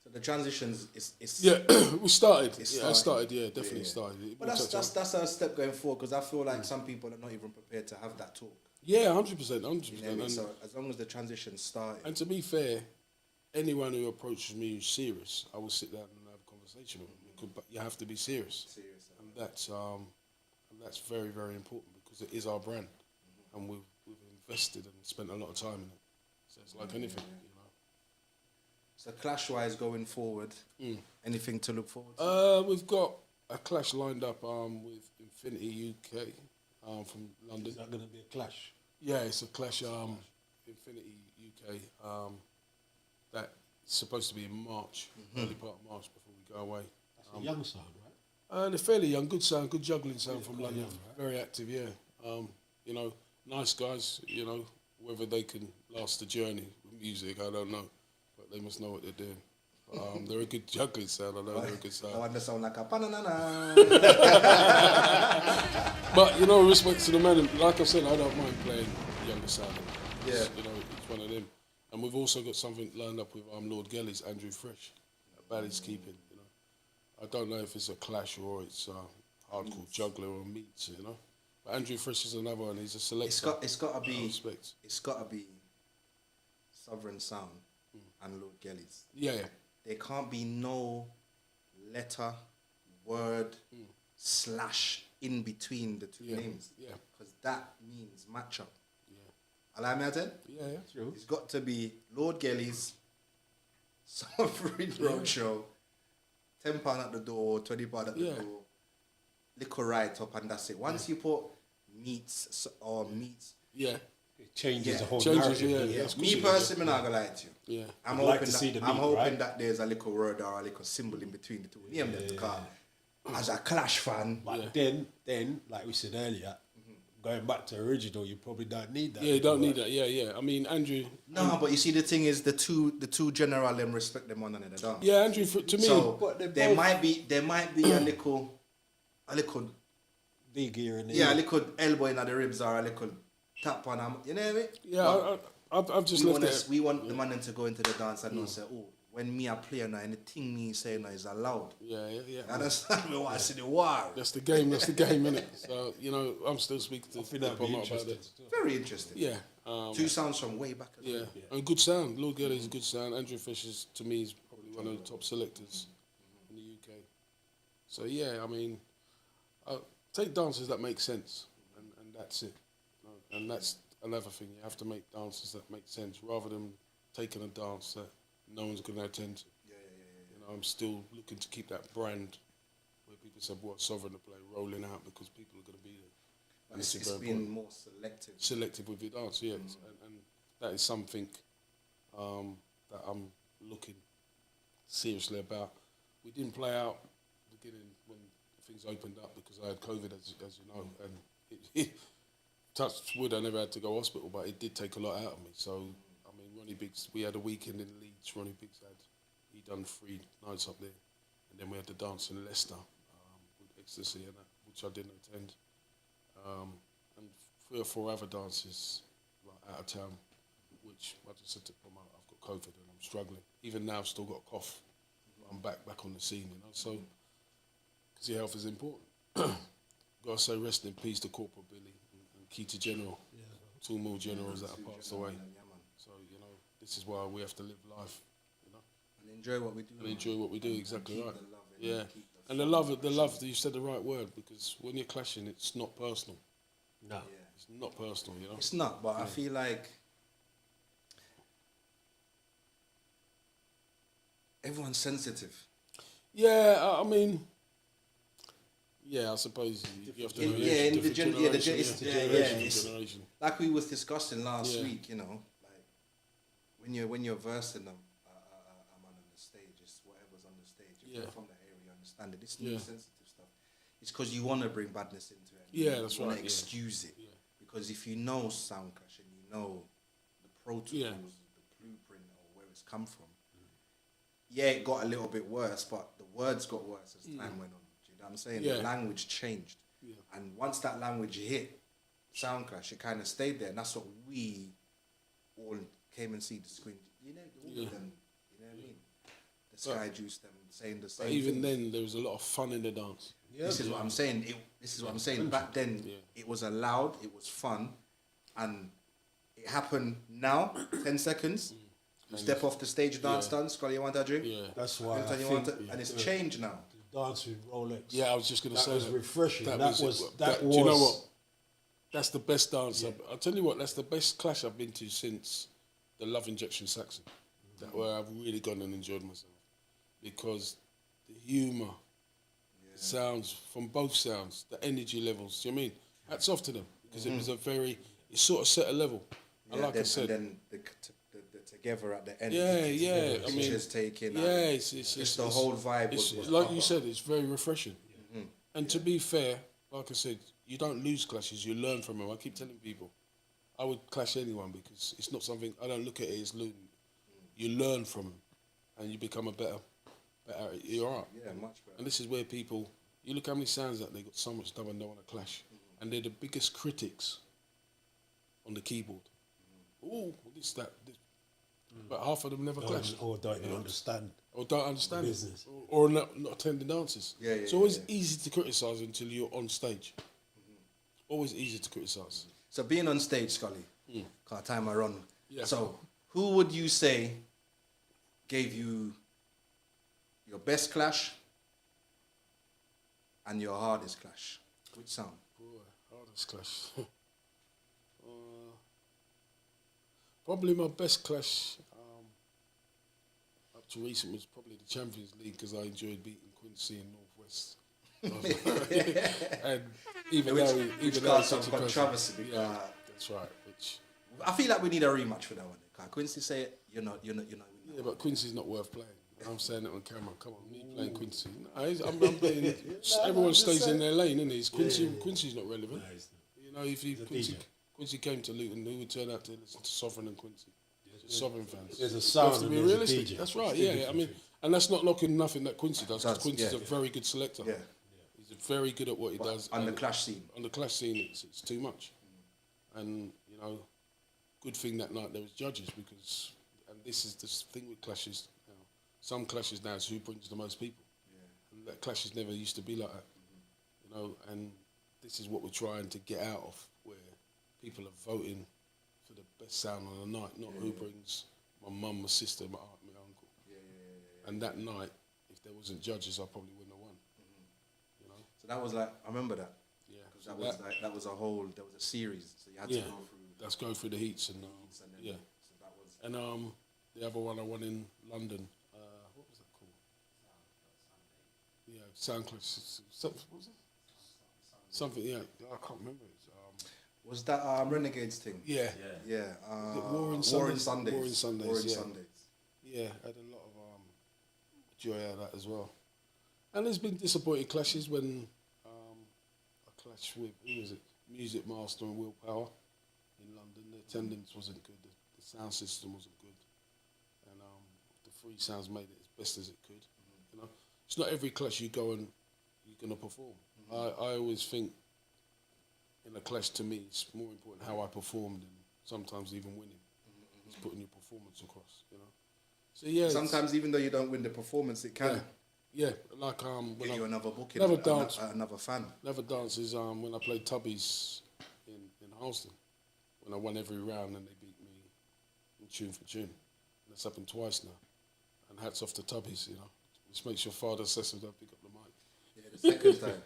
So the transitions is Yeah, we started. It Yeah, I started. started. Yeah, definitely started. But that's a step going forward because I feel like some people are not even prepared to have that talk. Yeah, 100%, 100%. You know what I mean? So as long as the transition started, And to be fair, anyone who approaches me who's serious, I will sit down and have a conversation with them. But you have to be serious, and that's very, very important because it is our brand, and we've invested and spent a lot of time in it. So it's like anything, you know. So clash-wise going forward, anything to look forward to? We've got a clash lined up with Infinity UK from London. Is that going to be a clash? Yeah, it's a clash. Infinity UK. That's supposed to be in March, early part of March before we go away. That's a young sound, right? They're fairly young, good sound, good juggling sound from London. Young, right? Very active, yeah. You know, nice guys. You know, whether they can last the journey with music, I don't know, but they must know what they're doing. But, they're a good juggling sound. I know they're a good sound. I want to sound like a banana. But you know, respect to the man. Like I said, I don't mind playing younger sound. Yeah. You know, it's one of them. And we've also got something lined up with Lord Gelly's Andrew Fresh, Bally's Keeping. You know, I don't know if it's a clash or it's hardcore juggler or meets. You know, but Andrew Fresh is another one. He's a selector. It's got to be. Respect. It's got to be Sovereign Sound and Lord Gelly's. Yeah, yeah. There can't be no letter, word, slash in between the two names. Yeah. Because that means matchup. Yeah. Allow me to tell? Yeah, yeah. True. It's got to be Lord Gelly's, Sovereign Roadshow, £10 at the door, £20 at the door, liquor right up, and that's it. Once you put meats or meats, Yeah. It changes the whole Changes, narrative. yeah. me personally, I'm not gonna lie to you. Yeah. I'm I'd like hoping, to that, see the I'm meat, hoping right? that there's a little word or a little symbol in between the two. As a Clash fan, But then, like we said earlier, going back to original, you probably don't need that. Yeah, you don't need that. Yeah, yeah. I mean, Andrew. no, but you see, the thing is, the two general them respect them one another, don't? Yeah, Andrew. To me. So But there might be a little big here and there. yeah, a little elbow in the ribs or a little tap on them. You know what I mean? Yeah, I've just left it. We want the man to go into the dance and not say, oh, when me a player now, anything me say now is allowed. Yeah. You understand me? What I see the war. That's the game, innit? So, you know, I'm still speaking to think that'd be Pop about interesting. it. Very interesting. Yeah. Two sounds from way back. As Yeah. well. And good sound. Lord Gelly is a good sound. Andrew Fish is, to me, is probably one of the top selectors in the UK. So, yeah, I mean, take dances that make sense, and that's it. You know? And that's another thing. You have to make dances that make sense rather than taking a dance that no one's going to attend to. You know, I'm still looking to keep that brand where people say, what Sovereign to play, rolling out because people are going to be there. And It's very being important. more selective. Selective with your dance, yeah. And that is something that I'm looking seriously about. We didn't play out the beginning when things opened up because I had COVID, as you know, and it touched wood, I never had to go hospital, but it did take a lot out of me. So, I mean, Ronnie Biggs, we had a weekend in Leeds. Ronnie Biggs he done 3 nights up there, and then we had the dance in Leicester with Ecstasy and that, which I didn't attend, and 3 or 4 other dances like out of town, which I just said to promote. I've got COVID and I'm struggling. Even now, I've still got a cough. I'm back on the scene, you know. So, because your health is important. Got to say rest in peace to Corporal Billy and Keita General, 2 more generals that have passed away. So, you know, this is why we have to live life, you know. And enjoy what we do. And enjoy what we do, exactly Keep right. the love in Yeah. it, keep the And the love, you said the right word, because when you're clashing, it's not personal. No. It's not personal, you know. It's not, but I feel like everyone's sensitive. Yeah, I mean, yeah, I suppose you have to know. Generation. Like we was discussing last Yeah. week, you know, like when you're versing a man on the stage, it's whatever's on the stage. If you're from the area, you understand it. It's not sensitive stuff. It's because you want to bring badness into it. Yeah, that's you want right, to yeah. excuse it. Yeah. Because if you know sound clash and you know the protocols, Yeah. the blueprint, or where it's come from, yeah, it got a little bit worse, but the words got worse as time went on. Do you know what I'm saying? Yeah. The language changed. Yeah. And once that language hit sound clash, it kind of stayed there. And that's what we all came and see the screen. You know, all of them, you know what I mean? The Sky Juice, them saying the same. But even things. then, there was a lot of fun in the dance. This is what I'm saying. This is what I'm saying. Back then, it was allowed, it was fun, and it happened now. 10 seconds. You step off the stage, dance done. Scully, you want a drink? Yeah, That's why and it's changed now. Dance with Rolex. yeah. I was just going to say was refreshing. That was Do you know what? That's the best dance. I'll tell you what. That's the best clash I've been to since the Love Injection Saxon. That where I've really gone and enjoyed myself, because the humour, the sounds from both sounds, the energy levels. Do you know what I mean? Hats off to them, because it was it sort of set a level. And like I said, and then the together at the end. Yeah. I mean, taking. It's the whole vibe. It's, was like proper. you said, it's very refreshing. And to be fair, like I said, you don't lose clashes, you learn from them. I keep telling people, I would clash anyone because it's not something, I don't look at it as losing. You learn from them and you become a better you're all right. Yeah, much better. And this is where people, you look how many sounds that they got so much done and they want to clash. And they're the biggest critics on the keyboard. Oh, this. But half of them never clash. Or don't even understand. Or don't understand the it. business. Or not attending dances. It's always easy to criticise until you're on stage. Always easy to criticise. So being on stage, Scully, car time I run. Yeah. So who would you say gave you your best clash and your hardest clash? Which sound? Boy, hardest clash. Probably my best clash up to recent was probably the Champions League, because I enjoyed beating Quincy in Northwest. And even which though some controversy. Yeah, that's right. I feel like we need a rematch for that one. Quincy say it, you're not. Yeah, but Quincy's not worth playing. I'm saying it on camera. Come on, me playing Quincy. No, I'm playing. Everyone stays in their lane, innit? Quincy's not relevant. You know, if Quincy came to Luton, who would turn out to listen to Sovereign and Quincy? Sovereign fans. There's a sound. You have to be realistic. That's right. Yeah, I mean, and that's not knocking nothing that Quincy does, because Quincy's a very good selector. Yeah. He's very good at what he does. On the clash scene. On the clash scene, it's too much. And you know, good thing that night there was judges, because, and this is the thing with clashes. You know, some clashes now is who brings the most people. And that clashes never used to be like that. You know, and this is what we're trying to get out of, where people are voting for the best sound on the night, not who brings my mum, my sister, my aunt, my uncle. And that night, if there wasn't judges, I probably wouldn't have won. You know. So that was like, I remember that. Yeah. That was a series. So you had to go through. Let's go through the heats and So that was. And the other one I won in London. What was that called? Yeah, Sound Clash. What was it? Something. Yeah, I can't remember it. Was that Renegades thing? Yeah. Yeah. War in Sundays. War in Sundays. Yeah, I had a lot of joy out of that as well. And there's been disappointing clashes when I clashed with, who was it? Music Master and Willpower in London. The attendance wasn't good. The sound system wasn't good. And the free sounds made it as best as it could. You know, it's not every clash you go and you're going to perform. I always think in a clash, to me, it's more important how I performed than sometimes even winning. It's putting your performance across, you know. So yeah. Sometimes even though you don't win the performance, it can. Yeah, like when get you another booking, another fan. Another dance is when I played Tubbies in Harleston, when I won every round and they beat me in tune for tune. And that's happened twice now. And hats off to Tubbies, you know. Which makes your father says don't pick up the mic. Yeah, the second time.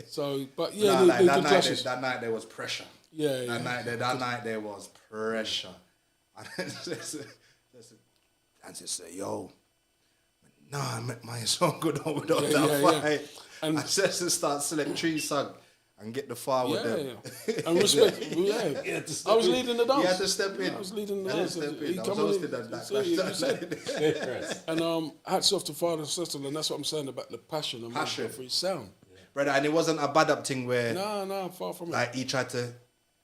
So, but yeah, the clashes. That night there was pressure. Yeah. That night there was pressure. And just say, yo, nah, I met my song good on without that fight. And I just to start select tree song and get the far with them. Yeah. And respect. I was leading the dance. You had to step in. I was leading the dance. I was hosting that. And hats off to Father Cecil, and that's what I'm saying about the passion and for his sound. Brother, and it wasn't a bad up thing where no, far from like he tried to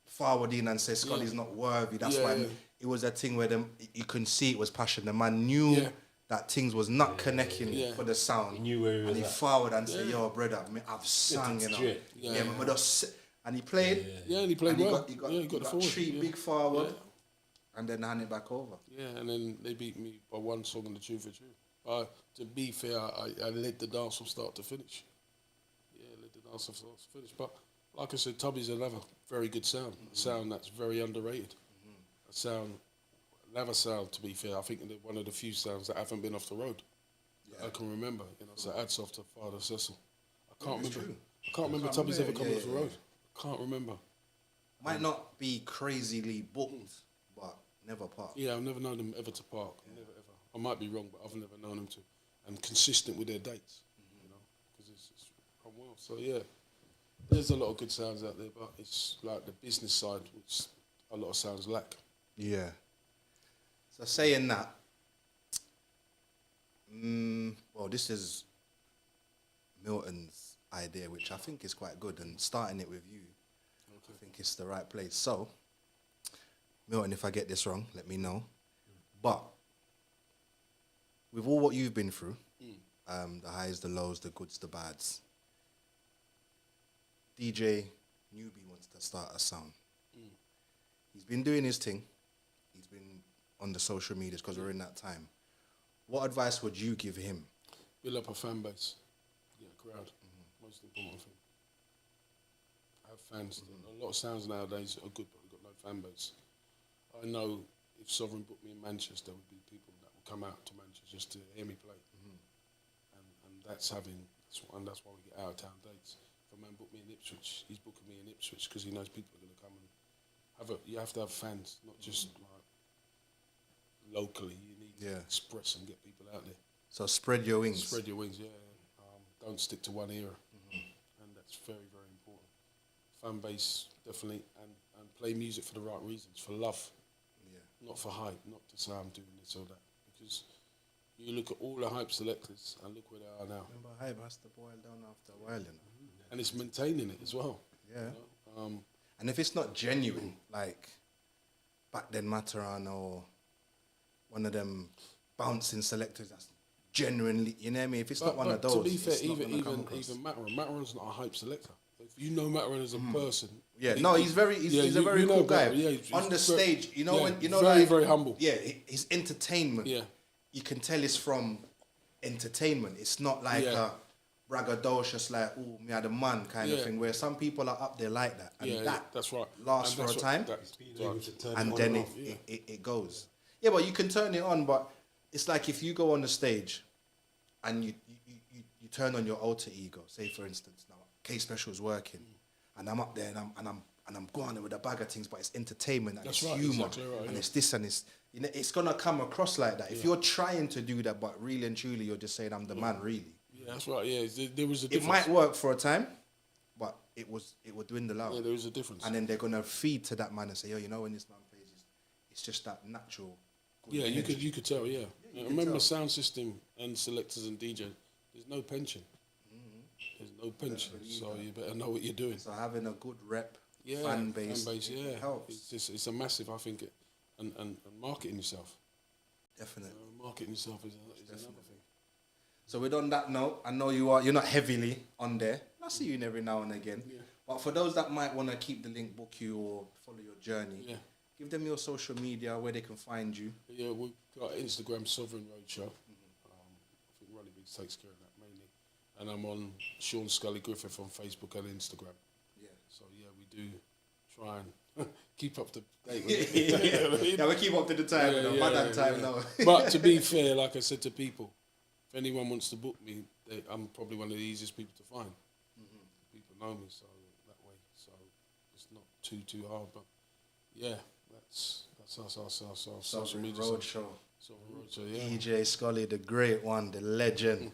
forward in and say Scully's not worthy. That's why it was a thing where you couldn't see it was passion. The man knew that things was not connecting for the sound. He knew where he was. And he forward and said, yo, brother, I've sung, you know. And he played. Yeah, and he played well. He got 3 big forward. And then hand it back over. Yeah, and then they beat me by one song and the tune for tune. To be fair, I led the dance from start to finish. Yeah, led the dance from start to finish. But like I said, Tubby's another very good sound. A sound that's very underrated. A sound, another sound, to be fair, I think they're one of the few sounds that haven't been off the road. I can remember, so hats off to Father Cecil. I can't remember Tubby's ever coming off the road. I can't remember. Might not be crazily booked, but never parked. Yeah, I've never known them ever to park. Never ever. I might be wrong, but I've never known them to. And consistent with their dates, you know, because it's gone well. So yeah, there's a lot of good sounds out there, but it's like the business side, which a lot of sounds lack. Yeah. So saying that, well, this is Milton's idea, which I think is quite good, and starting it with you, I think it's the right place. So, Milton, if I get this wrong, let me know. But with all what you've been through, the highs, the lows, the goods, the bads, DJ Newbie wants to start a sound. He's been doing his thing. He's been on the social medias because we're in that time. What advice would you give him? Build up a fan base, get a crowd. Most important thing. Have fans. A lot of sounds nowadays are good, but we've got no fan base. I know if Sovereign booked me in Manchester, there would be people that would come out to Manchester just to hear me play. And that's why we get out of town dates. If a man booked me in Ipswich, he's booking me in Ipswich because he knows people are going to come and you have to have fans, not just like locally. You need to express and get people out there. So spread your wings. Spread your wings, yeah. Don't stick to one era, and that's very, very important. Fan base, definitely, and play music for the right reasons, for love, not for hype, not to say I'm doing this or that. Because you look at all the hype selectors and look where they are now. Remember, hype has to boil down after a while, you know. And it's maintaining it as well. Yeah. You know? And if it's not genuine, like back then Mataran or one of them bouncing selectors that's genuinely, you know what I mean? If it's not one of those, to be fair, it's not even Mataran. Mataran's not a hype selector. If you know Mataran as a person, he's a very cool guy. He's on the stage, you know, very humble. Yeah, his entertainment. Yeah, you can tell it's from entertainment. It's not like a braggadocious, like, oh, me are the man kind of thing, where some people are up there like that. And that's right. Lasts for a time, and then it goes. Yeah, but you can turn it on, but it's like if you go on the stage and you turn on your alter ego, say for instance, now KSpecial is working, and I'm up there and I'm going with a bag of things, but it's entertainment and it's humor, and it's this and it's, you know, it's gonna come across like that. If you're trying to do that, but really and truly you're just saying I'm the man, really. Yeah, that's right. Yeah, there was a difference. It might work for a time, but it would dwindle out. Yeah, there was a difference. And then they're gonna feed to that man and say, yo, you know, when this man plays, it's just that natural. Yeah, you could tell. Yeah, remember sound system and selectors and DJ. There's no pension. There's no pension, so you better know what you're doing. So having a good rep, fan base helps. It's a massive, I think, and marketing yourself. Definitely. Marketing yourself is another thing. So with on that note, I know you're not heavily on there. I see you in every now and again. Yeah. But for those that might want to keep the link, book you, or follow your journey, give them your social media where they can find you. Yeah, we've got Instagram, Sovereign Roadshow. I think Ronnie Biggs takes care of that mainly. And I'm on Sean Skully Griffith on Facebook and Instagram. Yeah. So yeah, we do try and keep up to date with it. Yeah, we keep up to the time. By that time now. But to be fair, like I said to people, if anyone wants to book me, I'm probably one of the easiest people to find. People know me, so that way. So it's not too hard. But yeah, that's our social media. Roadshow. Yeah. DJ Skully, the great one, the legend.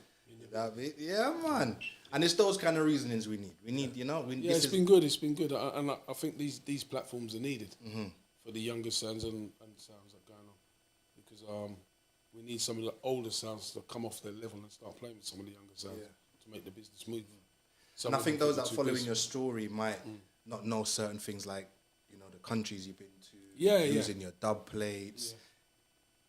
Yeah, man. And it's those kind of reasonings we need. We need, you know. It's been good. It's been good, and I think these platforms are needed for the younger sounds and sounds that are going on, because we need some of the older sounds to come off their level and start playing with some of the younger sounds to make the business move. And I think those that are following your story might not know certain things, like, you know, the countries you've been to, using your dub plates.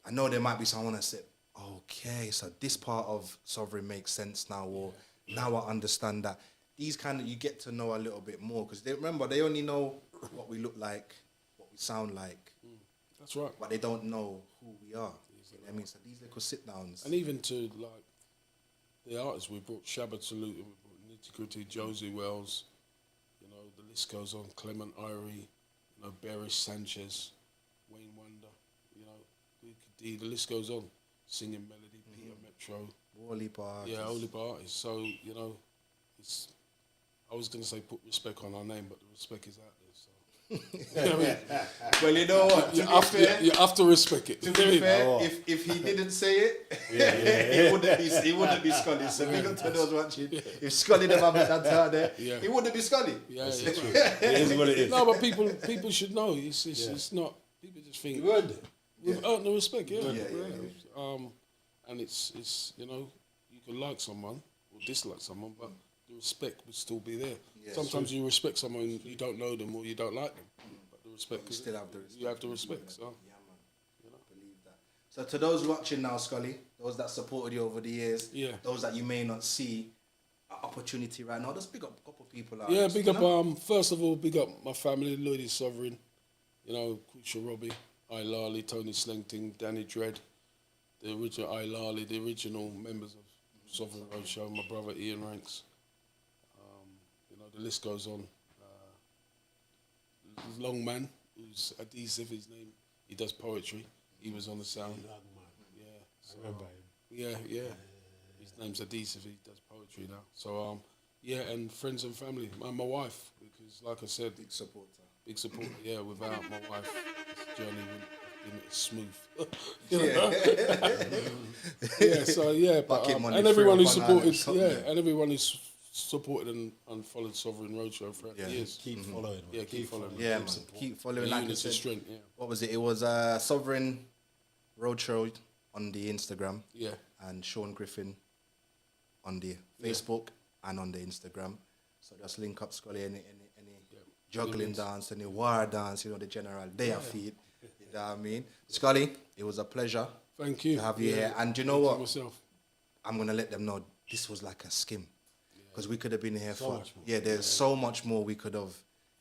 I know there might be someone that said, okay, so this part of Sovereign makes sense now, or now I understand that. These kind of, you get to know a little bit more, because they only know what we look like, what we sound like. That's right. But they don't know who we are. You know what I mean? So these little sit downs. And even to like the artists, we brought Shabba Salute, we brought Nitty Gritty, Josie Wells, you know, the list goes on, Clement Irie, you know, Bearish Sanchez, Wayne Wonder, you know, Luke D, the list goes on. Singing Melody, Peter Metro. Wally Bar. Yeah, Holy artists. So, you know, it's, I was going to say put respect on our name, but the respect is out there. So. You know what I mean? Well, you know what? You have to respect it. To be fair, if he didn't say it, he wouldn't be Skully. So big up to those watching. If Skully never had that out there, he wouldn't be Skully. Yeah, it's true. It is what it is. No, but people should know. It's not. People just think You earned it. we've earned the respect. Yeah. Yeah. And it's you know, you can like someone or dislike someone, but the respect would still be there. Yeah, Sometimes you respect someone, you don't know them or you don't like them, but the respect. You still have the respect. You have the respect. So. Yeah, man. You know? Believe that. So to those watching now, Skully, those that supported you over the years, those that you may not see an opportunity right now, just big up a couple of people. Yeah, big up. First of all, big up my family, Lloydie Sovereign, you know, Kucha Robbie, I Lali, Tony Slington, Danny Dredd, the original I Lali, the original members of Sovereign Roadshow, my brother Ian Ranks. You know, the list goes on. Longman, who's adhesive, his name, he does poetry. He was on the sound. Yeah, so, I remember him. yeah. His name's adhesive. He does poetry now. So yeah, and friends and family, and my wife, because like I said, Big supporter. Big support. Yeah, without my wife, this journey wouldn't been smooth. You know? Yeah. So yeah, but and everyone who supported, and everyone who's supported and followed Sovereign Roadshow throughout the years. Keep following. Yeah, keep following. Yeah, man. Keep following. Like you said, strength. Yeah. what was it? It was Sovereign Roadshow on the Instagram. Yeah. And Sean Griffin on the Facebook and on the Instagram. So just link up Skully any juggling dance, any war dance, you know, the general day of feed. You know what I mean? Skully, it was a pleasure. Thank you. To have you here. And you know what? Myself. I'm going to let them know this was like a skim. Because we could have been here for... much more. Yeah, there's so much more we could have...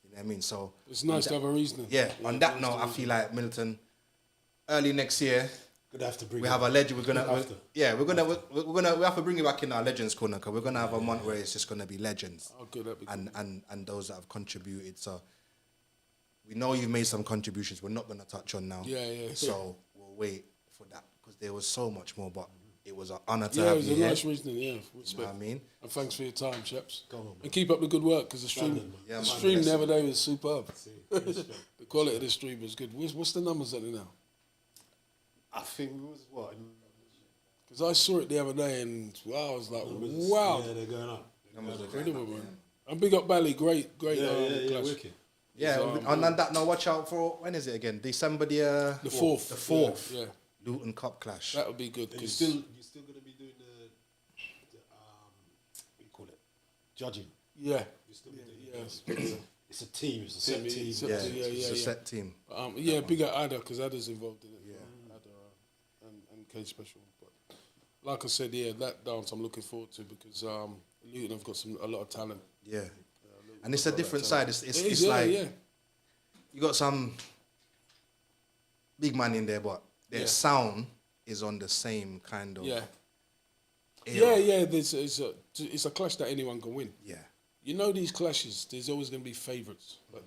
You know what I mean? So... It's nice to have a reasoning. Yeah, on that note, I feel like Milton, early next year... Gonna have to bring. We have a legend. We're gonna. We have to bring you back in our Legends corner because we're gonna have a month where it's just gonna be legends. Oh, good. That'd be And those that have contributed. So we know you've made some contributions. We're not gonna touch on now. Yeah. So we'll wait for that because there was so much more. But it was an honor to it have was you a here. nice reasoning. Yeah, respect. You know what I mean? And thanks for your time, chaps. Go on, man. And keep up the good work because the stream, Yeah, the man. stream the other day was superb. The quality of the stream was good. What's the numbers on it now? I think it was what? Because I saw it the other day and I was like, wow. Yeah, they're going up. Incredible, man. And big up Bally, great clash. Wicked. Yeah. And on that, now watch out for when is it again? December the 4th. The 4th. Yeah. Luton Cup clash. That would be good. You're still going to be doing the what do you call it? Judging. Yeah. You're still it's a team. It's a set team. It's a set team. Big up Ada because Ada's involved in it. Yeah. Ada and KSpecial. But like I said, that dance I'm looking forward to because Luton have got a lot of talent. Yeah. And it's a different side. It's like you got some big man in there, but their sound is on the same kind of era. It's a clash that anyone can win. Yeah. You know these clashes, there's always going to be favourites, but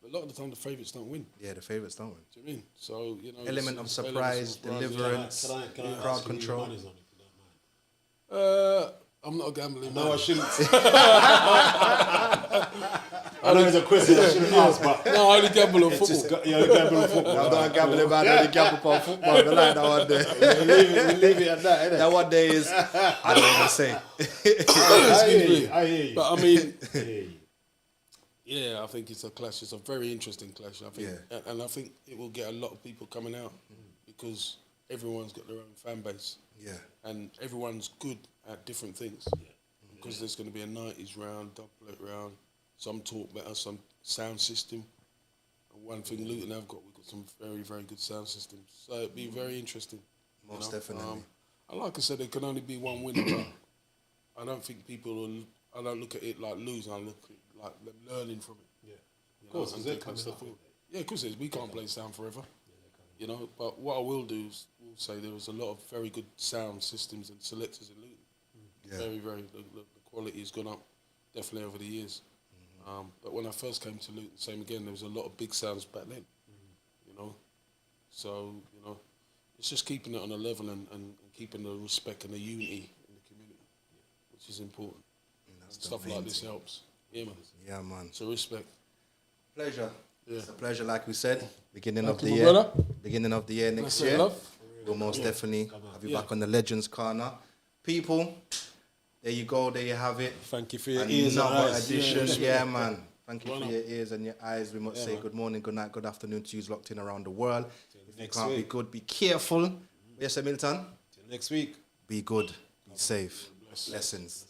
a lot of the time the favourites don't win. Yeah, the favourites don't win. Do you know what I mean? So, you know... Element of surprise, deliverance, crowd control. I'm not a gambling No, man. I shouldn't. I know it's a question I shouldn't ask, but... No, I only gamble on football. You only gamble on football. I'm not gambling man, I only gamble on football. I like that one day. We'll leave it at that, innit? That one day is... I don't want to say. I hear you. But I mean... Yeah, I think it's a clash. It's a very interesting clash. I think, and I think it will get a lot of people coming out because everyone's got their own fan base. Yeah. And everyone's good at different things. Because there's going to be a 90s round, dubplate round, some talk better, some sound system. And one thing Luton have got, we've got some very, very good sound systems. So it'd be very interesting. Most definitely. And like I said, there can only be one winner. But I don't think I don't look at it like losing. I look at it like them learning from it. Yeah. Of course, because they're coming up. Yeah, of course it is. We can't play sound forever. you know. But what I will do is will say there was a lot of very good sound systems and selectors in Luton. Very, the quality has gone up definitely over the years. But when I first came to Luton, same again, there was a lot of big sounds back then, you know. So, you know, it's just keeping it on a level and keeping the respect and the unity in the community, which is important. Stuff like this helps. Yeah, man. Yeah, man. So respect. Pleasure. Yeah. It's a pleasure, like we said. Beginning Thank of the you, year. my brother. Beginning of the year next That's it, year. love. We'll most definitely have you back on the Legends Corner. People, there you go. There you have it. Thank you for your ears and Another eyes. edition. Yeah, man. Thank you for your ears and your eyes. We must say good morning, good night, good afternoon to you locked in around the world. If you can't be good, be careful. Yes, Milton. Till next week. Be good. Be safe. Blessings.